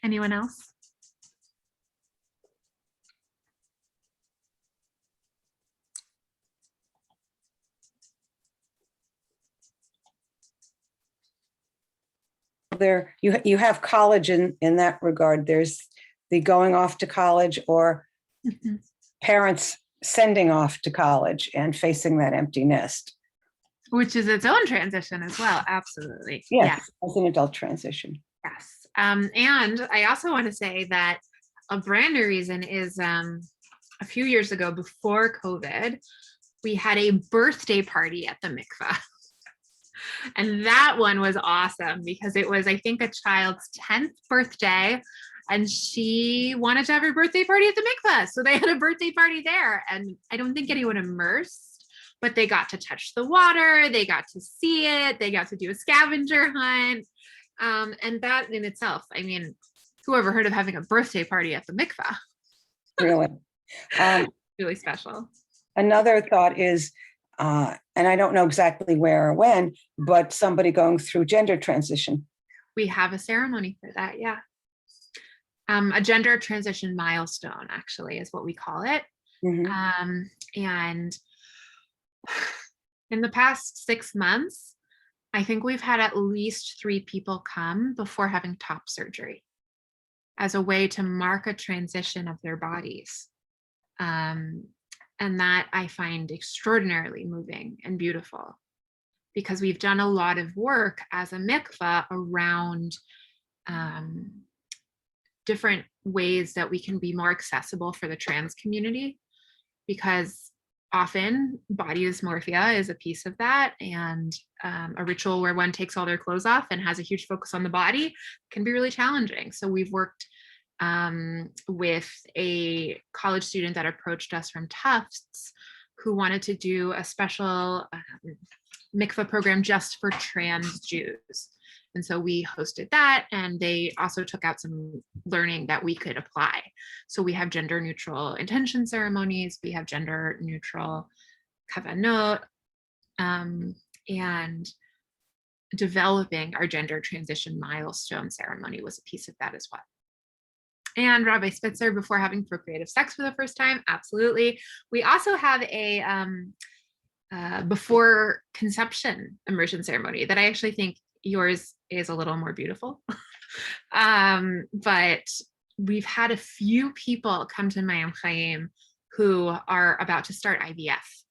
Anyone else? There, you have college in that regard. There's the going off to college, or Mhm. parents sending off to college and facing that empty nest. Which is its own transition as well. Absolutely. Yes, as an adult transition. Yes. And I also want to say that a brand new reason is a few years ago, before COVID, we had a birthday party at the mikvah. And that one was awesome because it was, I think, a child's 10th birthday, and she wanted to have her birthday party at the mikvah. So they had a birthday party there. And I don't think anyone immersed, but they got to touch the water, they got to see it, they got to do a scavenger hunt. And that in itself, I mean, who ever heard of having a birthday party at the mikvah? Really. Really special. Another thought is, and I don't know exactly where or when, but somebody going through gender transition. We have a ceremony for that, yeah. A gender transition milestone, actually, is what we call it. Mhm. And in the past 6 months, I think we've had at least 3 people come before having top surgery as a way to mark a transition of their bodies. And that I find extraordinarily moving and beautiful, because we've done a lot of work as a mikvah around different ways that we can be more accessible for the trans community, because often body dysmorphia is a piece of that, and a ritual where one takes all their clothes off and has a huge focus on the body can be really challenging. So we've worked with a college student that approached us from Tufts, who wanted to do a special mikvah program just for trans Jews. And so we hosted that, and they also took out some learning that we could apply. So we have gender neutral intention ceremonies, we have gender neutral kavanot, and developing our gender transition milestone ceremony was a piece of that as well. And Rabbi Spitzer, before having procreative sex for the first time, absolutely. We also have a before conception immersion ceremony that I actually think yours is a little more beautiful. But we've had a few people come to Mayyim Hayyim who are about to start IVF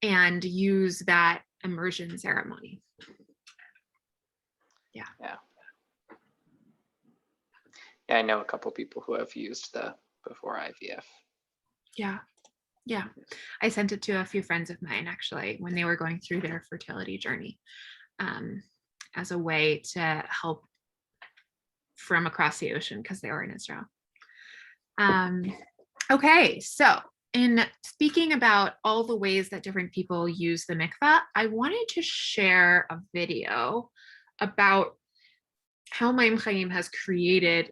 and use that immersion ceremony. Yeah. Yeah, I know a couple people who have used the before IVF. Yeah. I sent it to a few friends of mine, actually, when they were going through their fertility journey, as a way to help from across the ocean, because they were in Israel. Okay, so in speaking about all the ways that different people use the mikvah, I wanted to share a video about how Mayyim Hayyim has created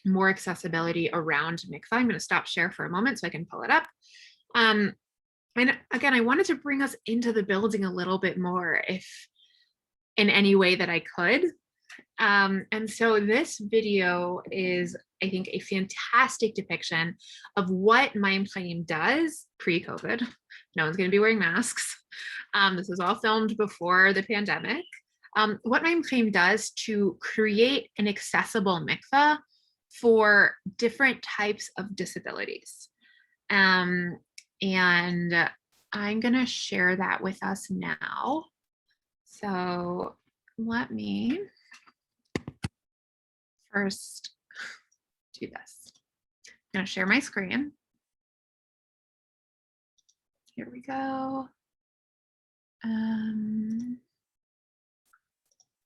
more accessibility around mikvah. I'm going to stop share for a moment so I can pull it up. And again, I wanted to bring us into the building a little bit more, if in any way that I could. And so this video is, I think, a fantastic depiction of what Mayyim Hayyim does pre-COVID. No one's going to be wearing masks. This was all filmed before the pandemic. What Mayyim Hayyim does to create an accessible mikvah for different types of disabilities. And I'm going to share that with us now. So let me first do this. I'm going to share my screen. Here we go.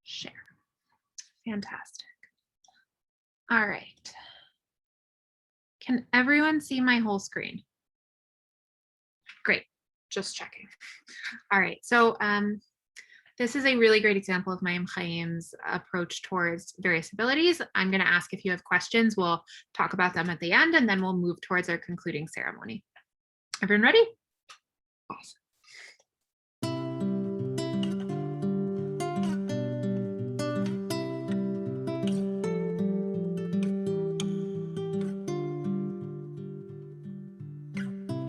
Share. Fantastic. All right. Can everyone see my whole screen? Great, just checking. All right, so this is a really great example of Mayyim Hayyim's approach towards various abilities. I'm going to ask if you have questions. We'll talk about them at the end, and then we'll move towards our concluding ceremony. Everyone ready? Awesome.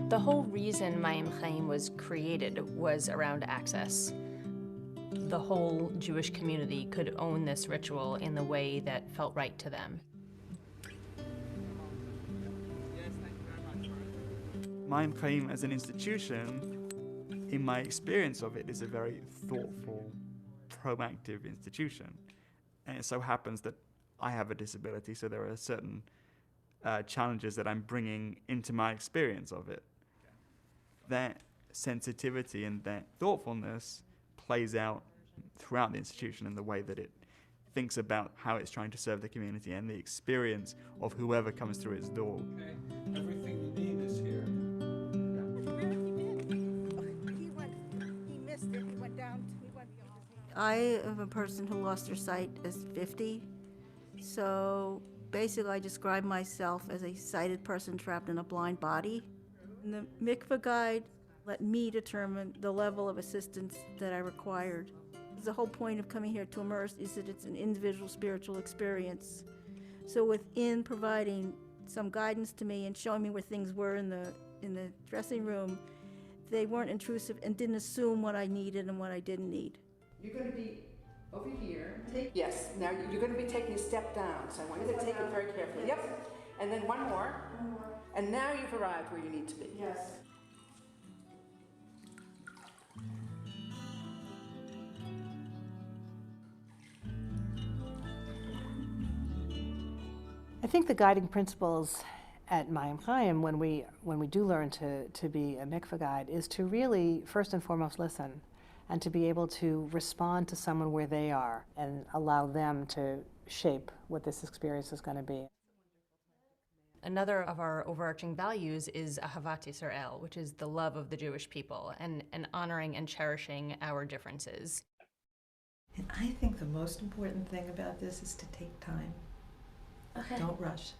The whole reason Mayyim Hayyim was created was around access. The whole Jewish community could own this ritual in the way that felt right to them. Mayyim Hayyim as an institution, in my experience of it, is a very thoughtful, proactive institution. And it so happens that I have a disability, so there are certain challenges that I'm bringing into my experience of it. That sensitivity and that thoughtfulness plays out throughout the institution in the way that it thinks about how it's trying to serve the community and the experience of whoever comes through its door. Okay, everything you need is here. He missed it. He went down. I am a person who lost their sight as 50. So basically, I describe myself as a sighted person trapped in a blind body. And the mikveh guide let me determine the level of assistance that I required. The whole point of coming here to immerse is that it's an individual spiritual experience. So within providing some guidance to me and showing me where things were in the dressing room, they weren't intrusive and didn't assume what I needed and what I didn't need. You're going to be over here. Yes, now you're going to be taking a step down, so I want you to take it very carefully. Yes. Yep, and then one more. And now you've arrived where you need to be. Yes. I think the guiding principles at Mayyim Hayyim, when we do learn to be a mikveh guide, is to really first and foremost listen, and to be able to respond to someone where they are and allow them to shape what this experience is going to be. Another of our overarching values is Ahavat Yisrael, which is the love of the Jewish people and honoring and cherishing our differences. And I think the most important thing about this is to take time. Okay. Don't rush.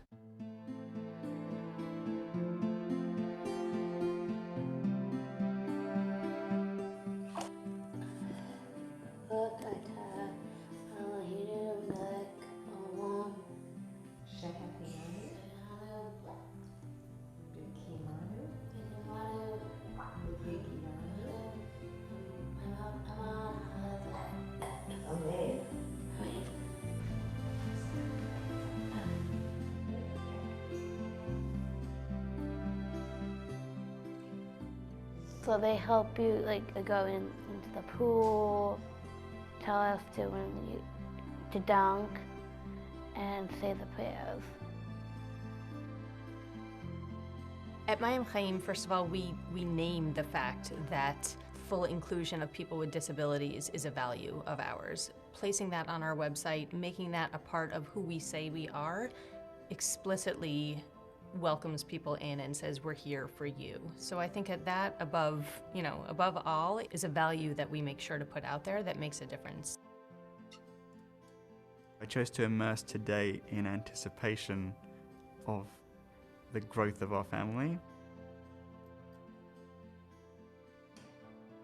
So they help you go into the pool, tell us to dunk, and say the prayers. At Mayyim Hayyim, first of all, we name the fact that full inclusion of people with disabilities is a value of ours. Placing that on our website, making that a part of who we say we are, explicitly welcomes people in and says, we're here for you. So I think that above all is a value that we make sure to put out there that makes a difference. I chose to immerse today in anticipation of the growth of our family.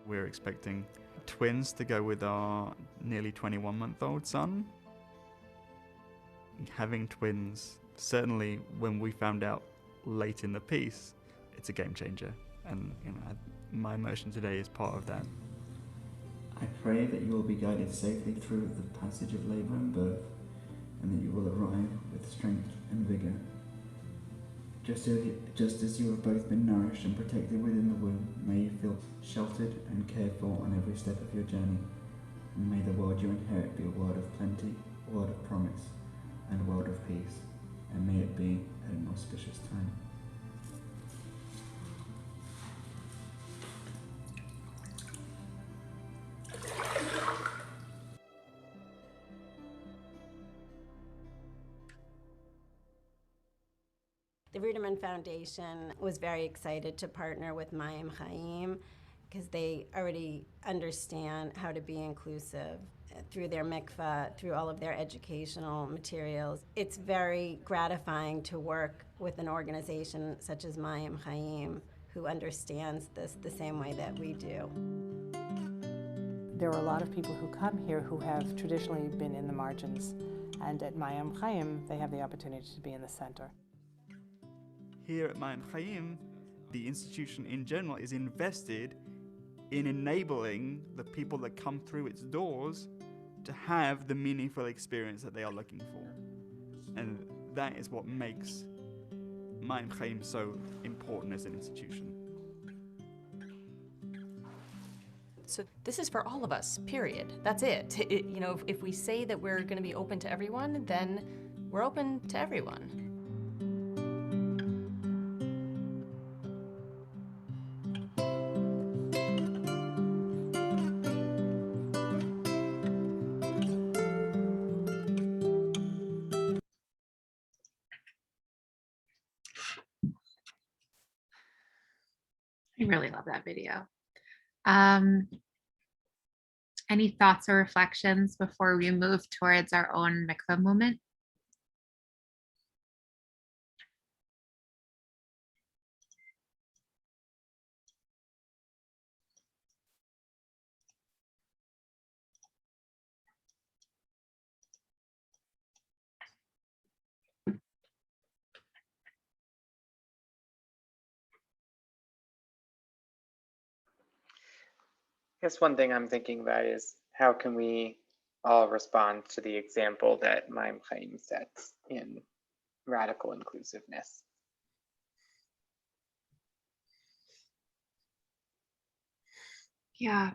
We're expecting twins to go with our nearly 21-month-old son. Having twins, certainly when we found out late in the piece, it's a game changer. And my immersion today is part of that. I pray that you will be guided safely through the passage of labor and birth, and that you will arrive with strength and vigor. Just as you have both been nourished and protected within the womb, may you feel sheltered and cared for on every step of your journey. And may the world you inherit be a world of plenty, a world of promise, and a world of peace. And may it be at an auspicious time. The Ruderman Foundation was very excited to partner with Mayyim Hayyim because they already understand how to be inclusive through their mikveh, through all of their educational materials. It's very gratifying to work with an organization such as Mayyim Hayyim who understands this the same way that we do. There are a lot of people who come here who have traditionally been in the margins, and at Mayyim Hayyim, they have the opportunity to be in the center. Here at Mayyim Hayyim, the institution in general is invested in enabling the people that come through its doors to have the meaningful experience that they are looking for. And that is what makes Mayyim Hayyim so important as an institution. So this is for all of us, period. That's it. You know, if we say that we're going to be open to everyone, then we're open to everyone. I really love that video. Any thoughts or reflections before we move towards our own mikveh moment? I guess one thing I'm thinking about is how can we all respond to the example that Mayyim Hayyim sets in radical inclusiveness. Yeah.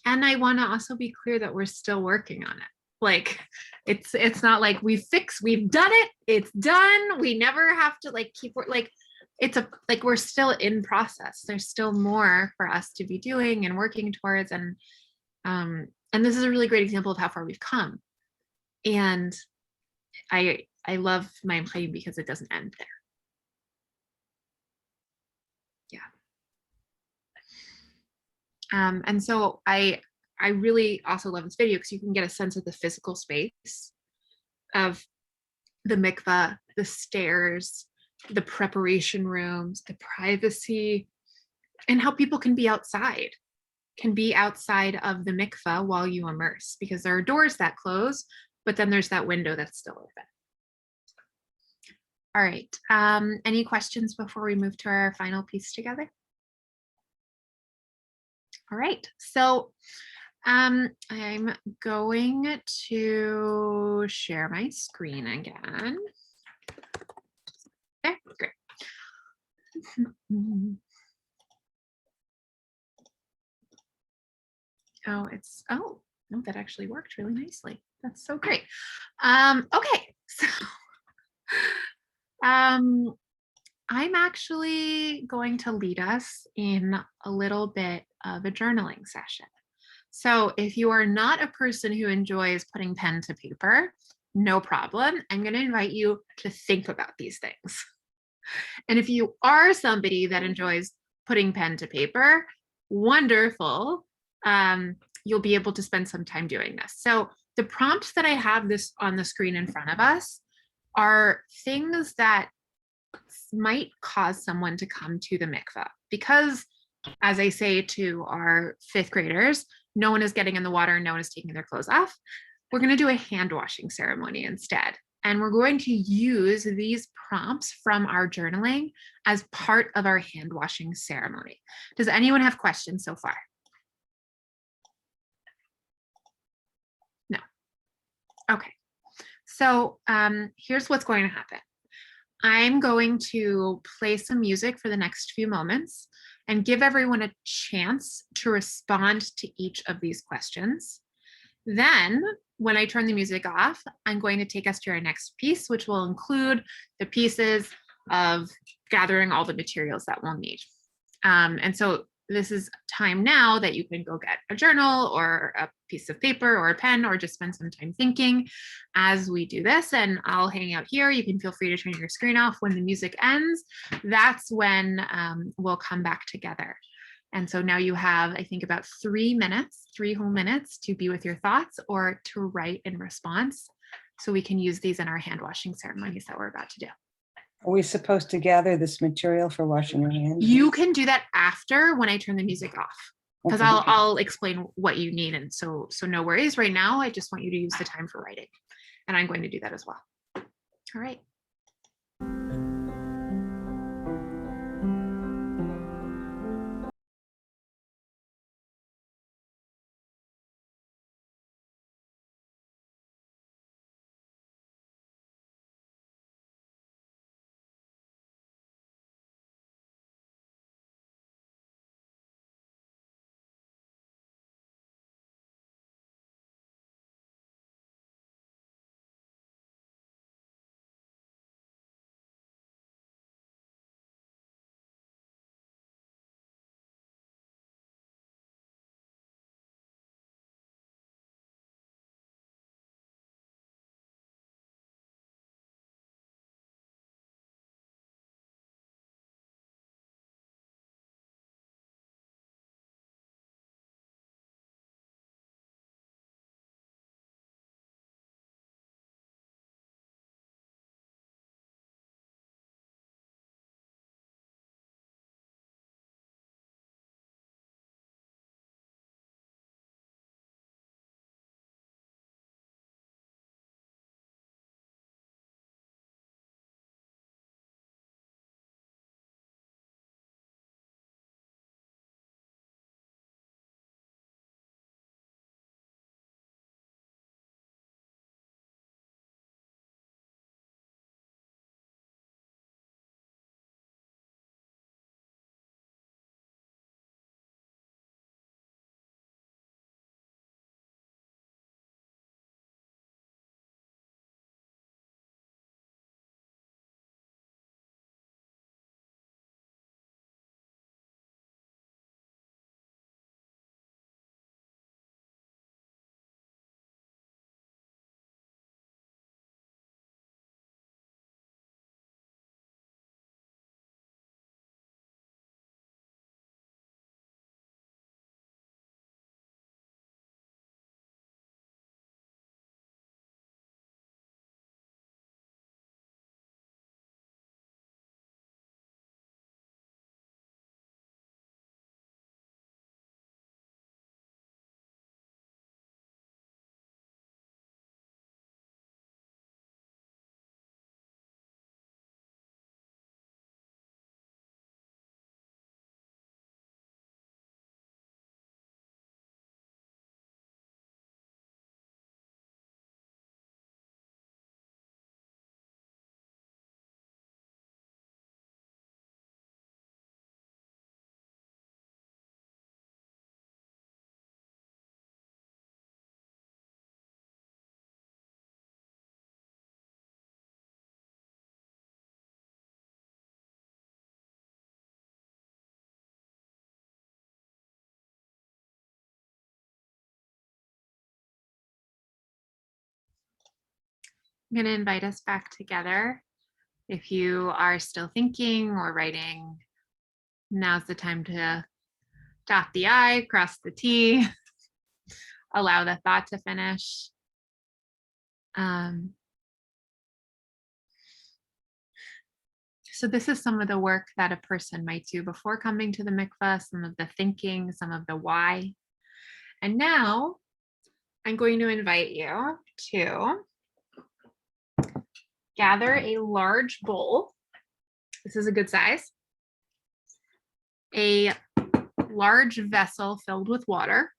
And I want to also be clear that we're still working on it. Like it's not like we've done it, it's done. We never have to like keep like we're still in process. There's still more for us to be doing and working towards. And this is a really great example of how far we've come. And I love Mayyim Hayyim because it doesn't end there. Yeah. And so I really also love this video because you can get a sense of the physical space of the mikveh, the stairs, the preparation rooms, the privacy, and how people can be outside of the mikveh while you immerse, because there are doors that close, but then there's that window that's still open. All right, any questions before we move to our final piece together? All right, so I'm going to share my screen again. Okay, great. Oh, no, that actually worked really nicely. That's so great. Okay, so I'm actually going to lead us in a little bit of a journaling session. So if you are not a person who enjoys putting pen to paper, no problem. I'm going to invite you to think about these things. And if you are somebody that enjoys putting pen to paper, wonderful. You'll be able to spend some time doing this. So the prompts that I have this on the screen in front of us are things that might cause someone to come to the mikveh, because as I say to our 5th graders, no one is getting in the water, no one is taking their clothes off. We're going to do a hand washing ceremony instead. And we're going to use these prompts from our journaling as part of our hand washing ceremony. Does anyone have questions so far? No. Okay. So here's what's going to happen. I'm going to play some music for the next few moments and give everyone a chance to respond to each of these questions. Then, when I turn the music off, I'm going to take us to our next piece, which will include the pieces of gathering all the materials that we'll need. And so this is time now that you can go get a journal or a piece of paper or a pen, or just spend some time thinking as we do this. And I'll hang out here. You can feel free to turn your screen off when the music ends. That's when we'll come back together. And so now you have, I think, about 3 minutes, 3 whole minutes to be with your thoughts or to write in response. So we can use these in our hand washing ceremonies that we're about to do. Are we supposed to gather this material for washing our hands? You can do that after, when I turn the music off, because Okay. I'll explain what you need. And so no worries. Right now, I just want you to use the time for writing. And I'm going to do that as well. All right. I'm going to invite us back together. If you are still thinking or writing, now's the time to dot the I, cross the T, allow the thought to finish. So this is some of the work that a person might do before coming to the mikveh, some of the thinking, some of the why. And now I'm going to invite you to gather a large bowl. This is a good size. A large vessel filled with water.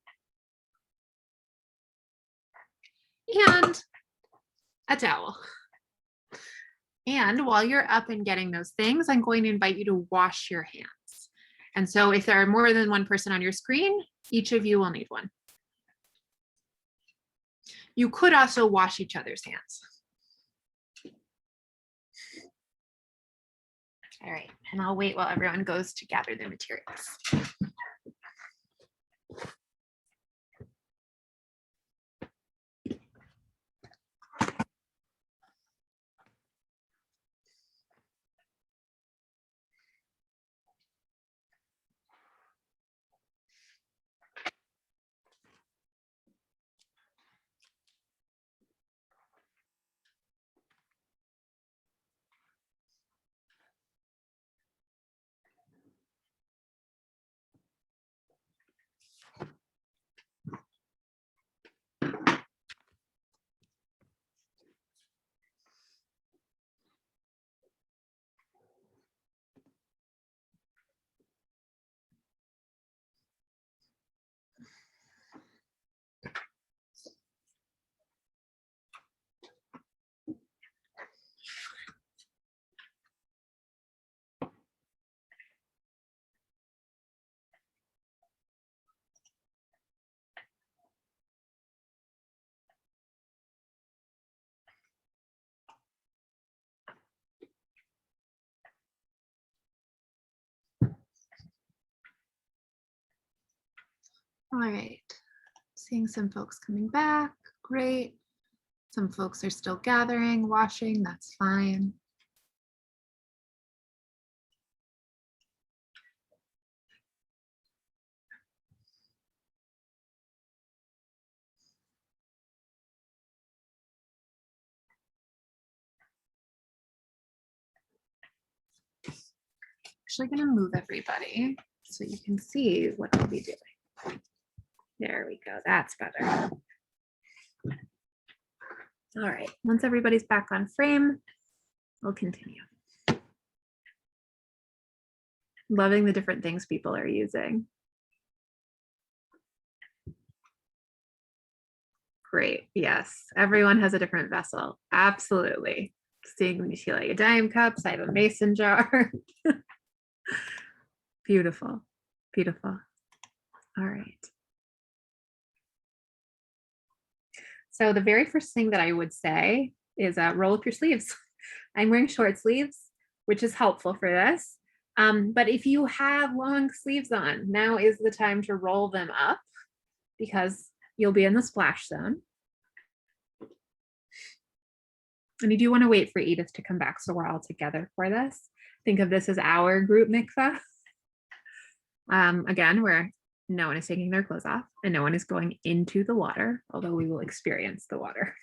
And a towel. And while you're up and getting those things, I'm going to invite you to wash your hands. And so if there are more than one person on your screen, each of you will need one. You could also wash each other's hands. All right, and I'll wait while everyone goes to gather the materials. All right, seeing some folks coming back, great. Some folks are still gathering, washing, that's fine. Actually gonna move everybody so you can see what I'll be doing. There we go, that's better. All right, once everybody's back on frame, we'll continue. Loving the different things people are using. Great, yes, everyone has a different vessel, absolutely. Seeing me see like a dime cups, I have a mason jar. Beautiful, beautiful. All right. So the very first thing that I would say is roll up your sleeves. I'm wearing short sleeves, which is helpful for this. But if you have long sleeves on, now is the time to roll them up because you'll be in the splash zone. And you do want to wait for Edith to come back so we're all together for this. Think of this as our group mikvah. Again, where no one is taking their clothes off and no one is going into the water, although we will experience the water.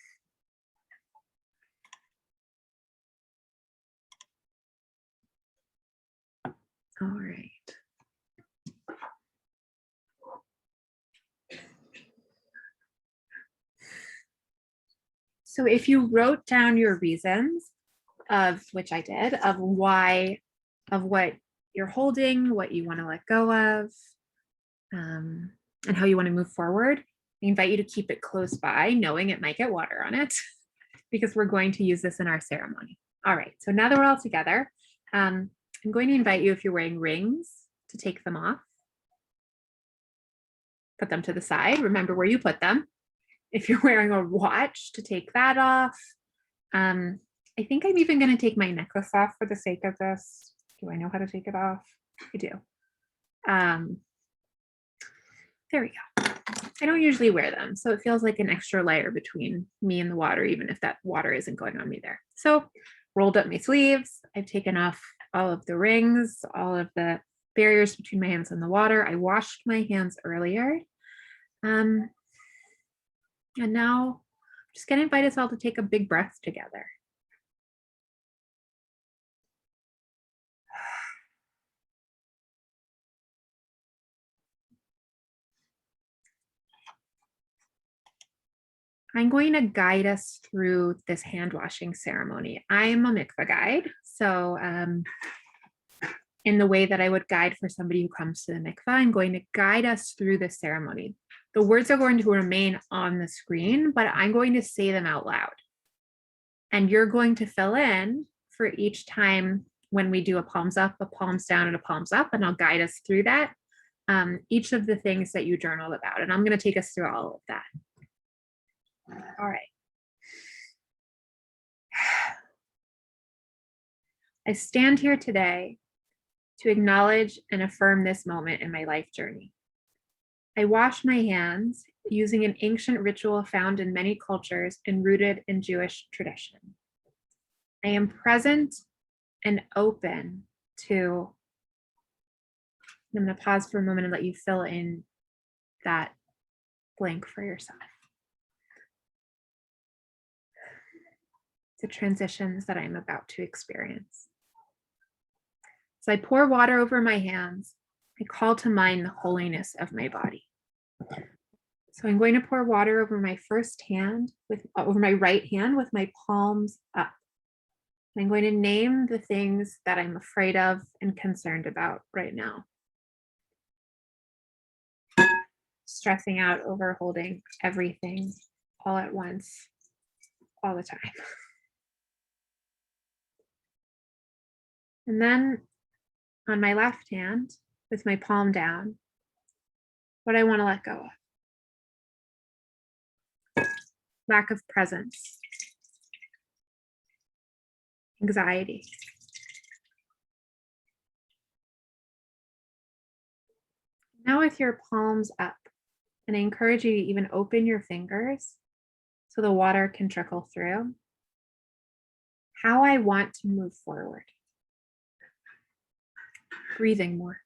All right. So if you wrote down your reasons, of which I did, of why, of what you're holding, what you want to let go of, and how you want to move forward, I invite you to keep it close by, knowing it might get water on it, because we're going to use this in our ceremony. All right, so now that we're all together, I'm going to invite you, if you're wearing rings, to take them off. Put them to the side, remember where you put them. If you're wearing a watch, to take that off. I think I'm even going to take my necklace off for the sake of this. Do I know how to take it off? I do. There we go. I don't usually wear them, so it feels like an extra layer between me and the water, even if that water isn't going on me there. So rolled up my sleeves. I've taken off all of the rings, all of the barriers between my hands and the water. I washed my hands earlier. And now I'm just going to invite us all to take a big breath together. I'm going to guide us through this hand washing ceremony. I'm a mikvah guide, so in the way that I would guide for somebody who comes to the mikvah, I'm going to guide us through this ceremony. The words are going to remain on the screen, but I'm going to say them out loud. And you're going to fill in for each time when we do a palms up, a palms down, and a palms up, and I'll guide us through that, each of the things that you journaled about. And I'm going to take us through all of that. All right. I stand here today to acknowledge and affirm this moment in my life journey. I wash my hands using an ancient ritual found in many cultures and rooted in Jewish tradition. I am present and open to, I'm going to pause for a moment and let you fill in that blank for yourself. The transitions that I'm about to experience. As I pour water over my hands, I call to mind the holiness of my body. So I'm going to pour water over my over my right hand with my palms up. I'm going to name the things that I'm afraid of and concerned about right now. Stressing out over holding everything all at once, all the time. And then on my left hand, with my palm down, what I want to let go of. Lack of presence. Anxiety. Now with your palms up, And I encourage you to even open your fingers so the water can trickle through. How I want to move forward. Breathing more.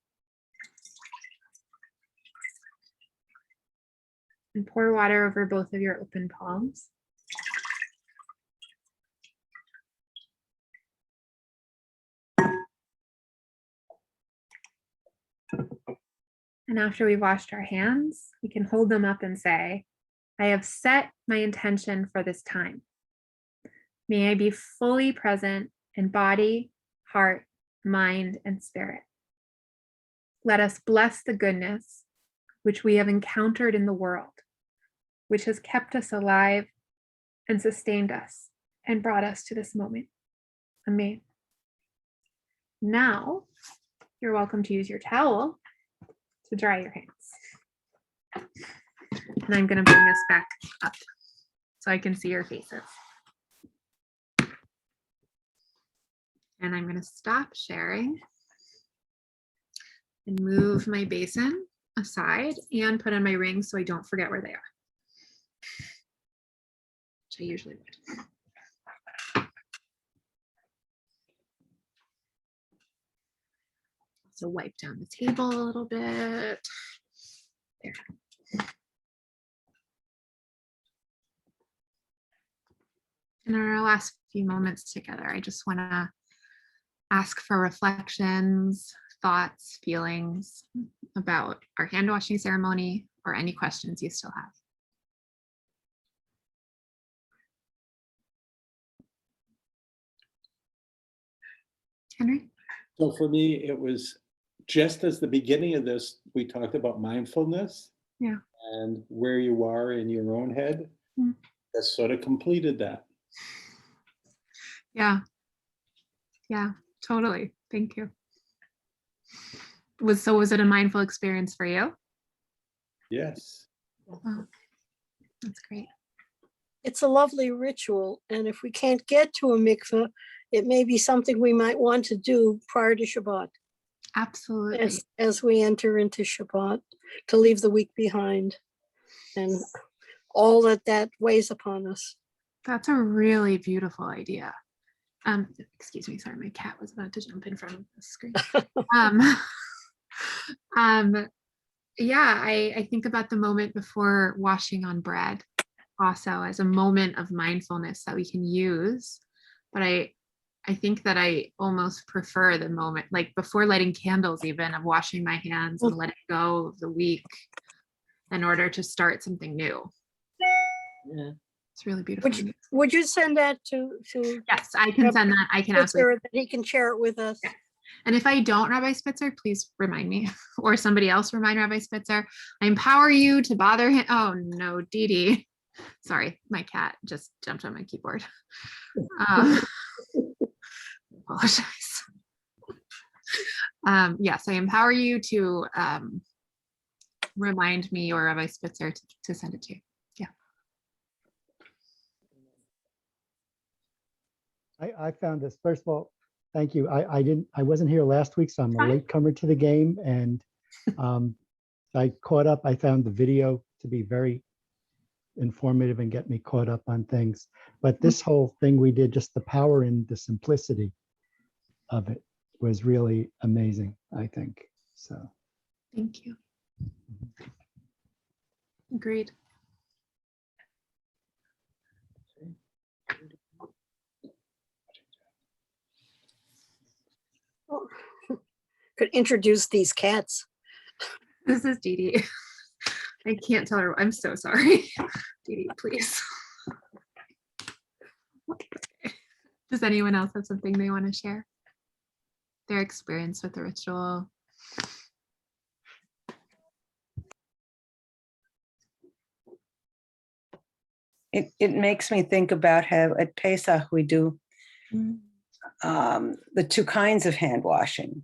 And pour water over both of your open palms. And after we've washed our hands, we can hold them up and say, I have set my intention for this time. May I be fully present in body, heart, mind, and spirit. Let us bless the goodness which we have encountered in the world, which has kept us alive and sustained us and brought us to this moment. Amen. Now, you're welcome to use your towel to dry your hands. And I'm going to bring this back up so I can see your faces. And I'm going to stop sharing and move my basin aside and put on my rings so I don't forget where they are, which I usually would. So wipe down the table a little bit. There. In our last few moments together, I just want to ask for reflections, thoughts, feelings about our hand washing ceremony or any questions you still have. Henry? So for me, it was just as the beginning of this, we talked about mindfulness. Yeah. And where you are in your own head. Mm. That sort of completed that. Yeah. Yeah, totally. Thank you. Was it a mindful experience for you? Yes. Oh, that's great. It's a lovely ritual, and if we can't get to a mikveh, it may be something we might want to do prior to Shabbat. Absolutely. As we enter into Shabbat, to leave the week behind and all that weighs upon us. That's a really beautiful idea. Excuse me, sorry, my cat was about to jump in front of the screen. Yeah, I think about the moment before washing on bread also as a moment of mindfulness that we can use. But I think that I almost prefer the moment, like before lighting candles even, of washing my hands and letting go of the week in order to start something new. Yeah. It's really beautiful. Would you send that to Yes, I can send that. I can absolutely. That he can share it with us. Yeah. And if I don't, Rabbi Spitzer, please remind me, or somebody else remind Rabbi Spitzer. I empower you to bother him. Oh no, Dee Dee. Sorry, my cat just jumped on my keyboard. Apologize. Yes, I empower you to remind me or Rabbi Spitzer to send it to you. Yeah. I found this. First of all, thank you. I wasn't here last week, so I'm a latecomer to the game, and I caught up. I found the video to be very informative and get me caught up on things. But this whole thing we did, just the power and the simplicity of it was really amazing, I think. So thank you. Agreed. Could introduce these cats. This is Dee Dee. I can't tell her. I'm so sorry. Dee Dee, please. Okay. Does anyone else have something they want to share? Their experience with the ritual? It makes me think about how at Pesach we do the two kinds of hand washing.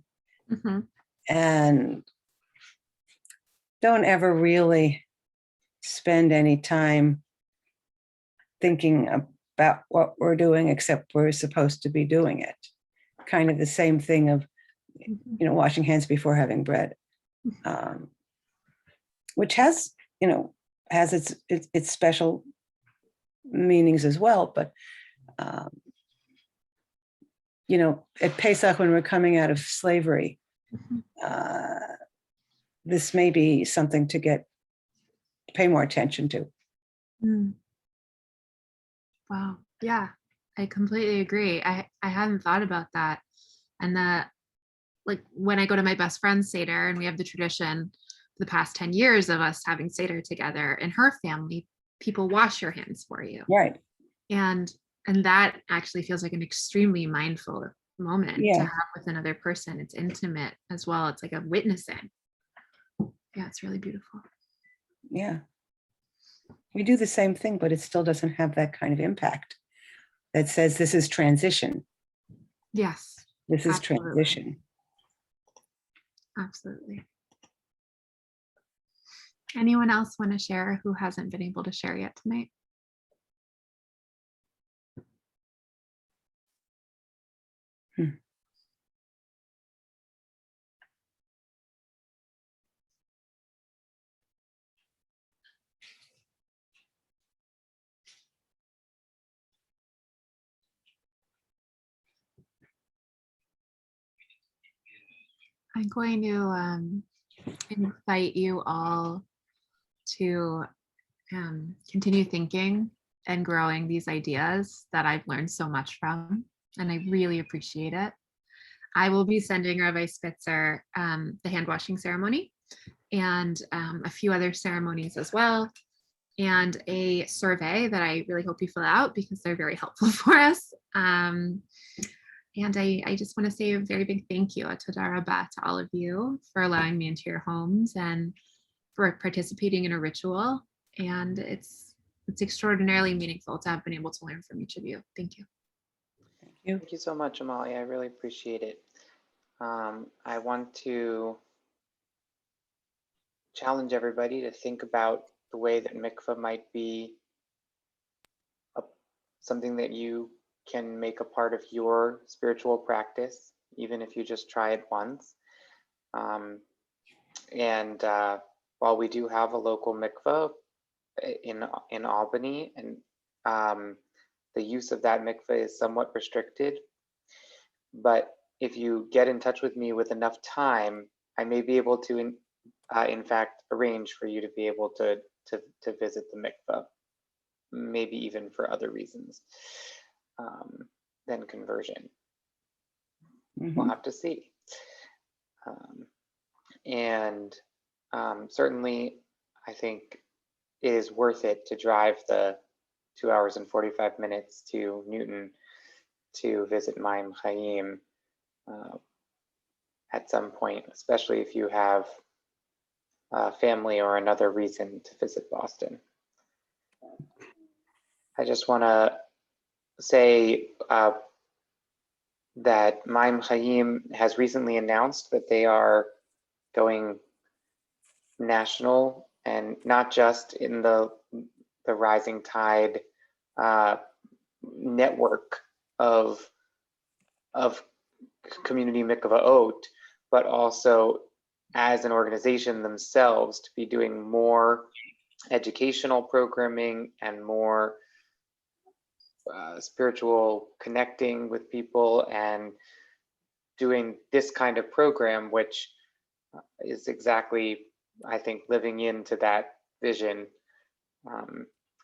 Mm-hmm. And don't ever really spend any time thinking about what we're doing, except we're supposed to be doing it. Kind of the same thing of, washing hands before having bread, which has has its special meanings as well. But at Pesach, when we're coming out of slavery, this may be something to pay more attention to. Wow. Yeah, I completely agree. I hadn't thought about that. And that, like, when I go to my best friend's Seder, and we have the tradition for the past 10 years of us having Seder together, in her family, people wash your hands for you. Right. And that actually feels like an extremely mindful moment to have with another person. It's intimate as well. It's like a witnessing. Yeah, it's really beautiful. Yeah. We do the same thing, but it still doesn't have that kind of impact that says this is transition. Yes. This is Absolutely. transition. Absolutely. Anyone else want to share who hasn't been able to share yet tonight? I'm going to invite you all to continue thinking and growing these ideas that I've learned so much from, and I really appreciate it. I will be sending Rabbi Spitzer the hand washing ceremony and a few other ceremonies as well, and a survey that I really hope you fill out because they're very helpful for us. And I just want to say a very big thank you, Toda Rabba, to all of you for allowing me into your homes and for participating in a ritual. And it's extraordinarily meaningful to have been able to learn from each of you. Thank you. Thank you so much, Amalia. I really appreciate it. I want to challenge everybody to think about the way that mikveh might be something that you can make a part of your spiritual practice, even if you just try it once. While we do have a local mikveh in Albany, and the use of that mikveh is somewhat restricted, but if you get in touch with me with enough time, I may be able to, in fact, arrange for you to be able to visit the mikveh, maybe even for other reasons than conversion. We'll have to see. Certainly, I think it is worth it to drive the 2 hours and 45 minutes to Newton to visit Mayyim Hayyim at some point, especially if you have family or another reason to visit Boston. I just want to say that Mayyim Hayyim has recently announced that they are going national, and not just in the Rising Tide network of community mikvahot, but also as an organization themselves to be doing more educational programming and more spiritual connecting with people, and doing this kind of program, which is exactly, I think, living into that vision.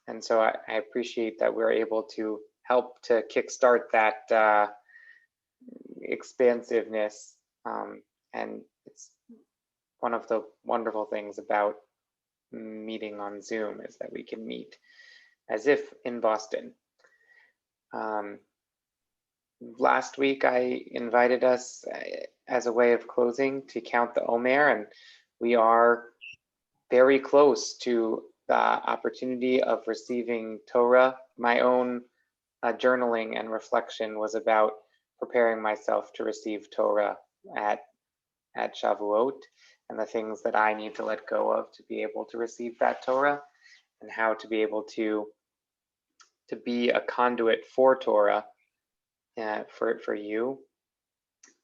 And so I appreciate that we're able to help to kickstart that expansiveness. And it's one of the wonderful things about meeting on Zoom is that we can meet as if in Boston. Last week, I invited us as a way of closing to count the Omer, and we are very close to the opportunity of receiving Torah. My own journaling and reflection was about preparing myself to receive Torah at Shavuot, and the things that I need to let go of to be able to receive that Torah, and how to be able to be a conduit for Torah for you,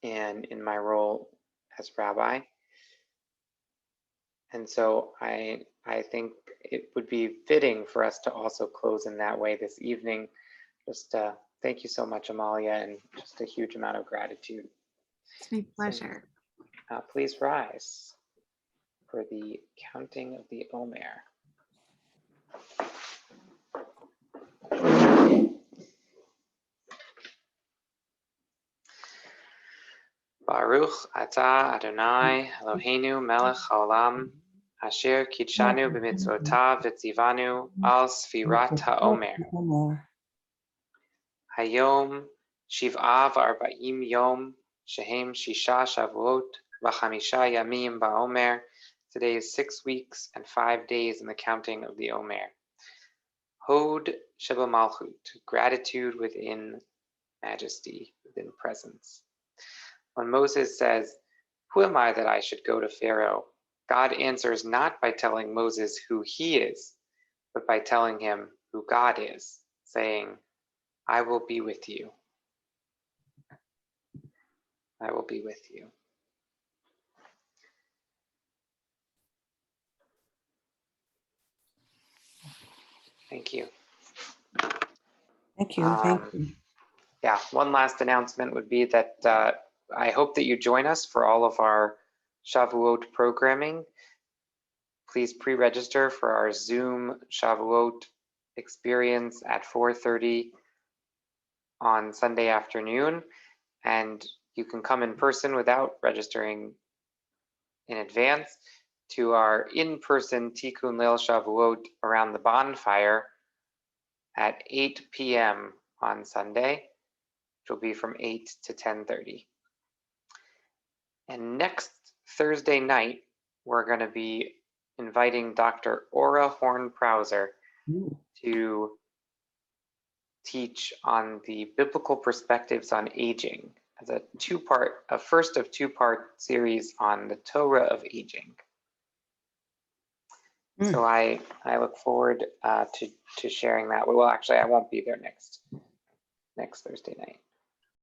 and in my role as rabbi. And so I think it would be fitting for us to also close in that way this evening. Just thank you so much, Amalia, and just a huge amount of gratitude. It's my pleasure. So, please rise for the counting of the Omer. Baruch atah Adonai Eloheinu melech haolam asher kitshanu b'mitzvotav v'tzivanu al sfirat haomer. Hayom shiv'a v'arba'im yom shehem shisha shavuot v'chamisha yamim ba'omer. Today is 6 weeks and 5 days in the counting of the Omer. Hod sheba malchut, gratitude within majesty, within presence. When Moses says, "Who am I that I should go to Pharaoh?" God answers not by telling Moses who he is, but by telling him who God is, saying, "I will be with you. I will be with you." Thank you. Thank you. Thank you. Yeah, one last announcement would be that I hope that you join us for all of our Shavuot programming. Please pre-register for our Zoom Shavuot experience at 4:30 on Sunday afternoon. And you can come in person without registering in advance to our in-person Tikkun Leil Shavuot around the bonfire at 8 p.m. on Sunday, which will be from 8 to 10:30. And next Thursday night, we're going to be inviting Dr. Ora Horn-Prauser to teach on the biblical perspectives on aging as a first of two-part series on the Torah of aging. So I look forward to sharing that. Well, actually, I won't be there next Thursday night.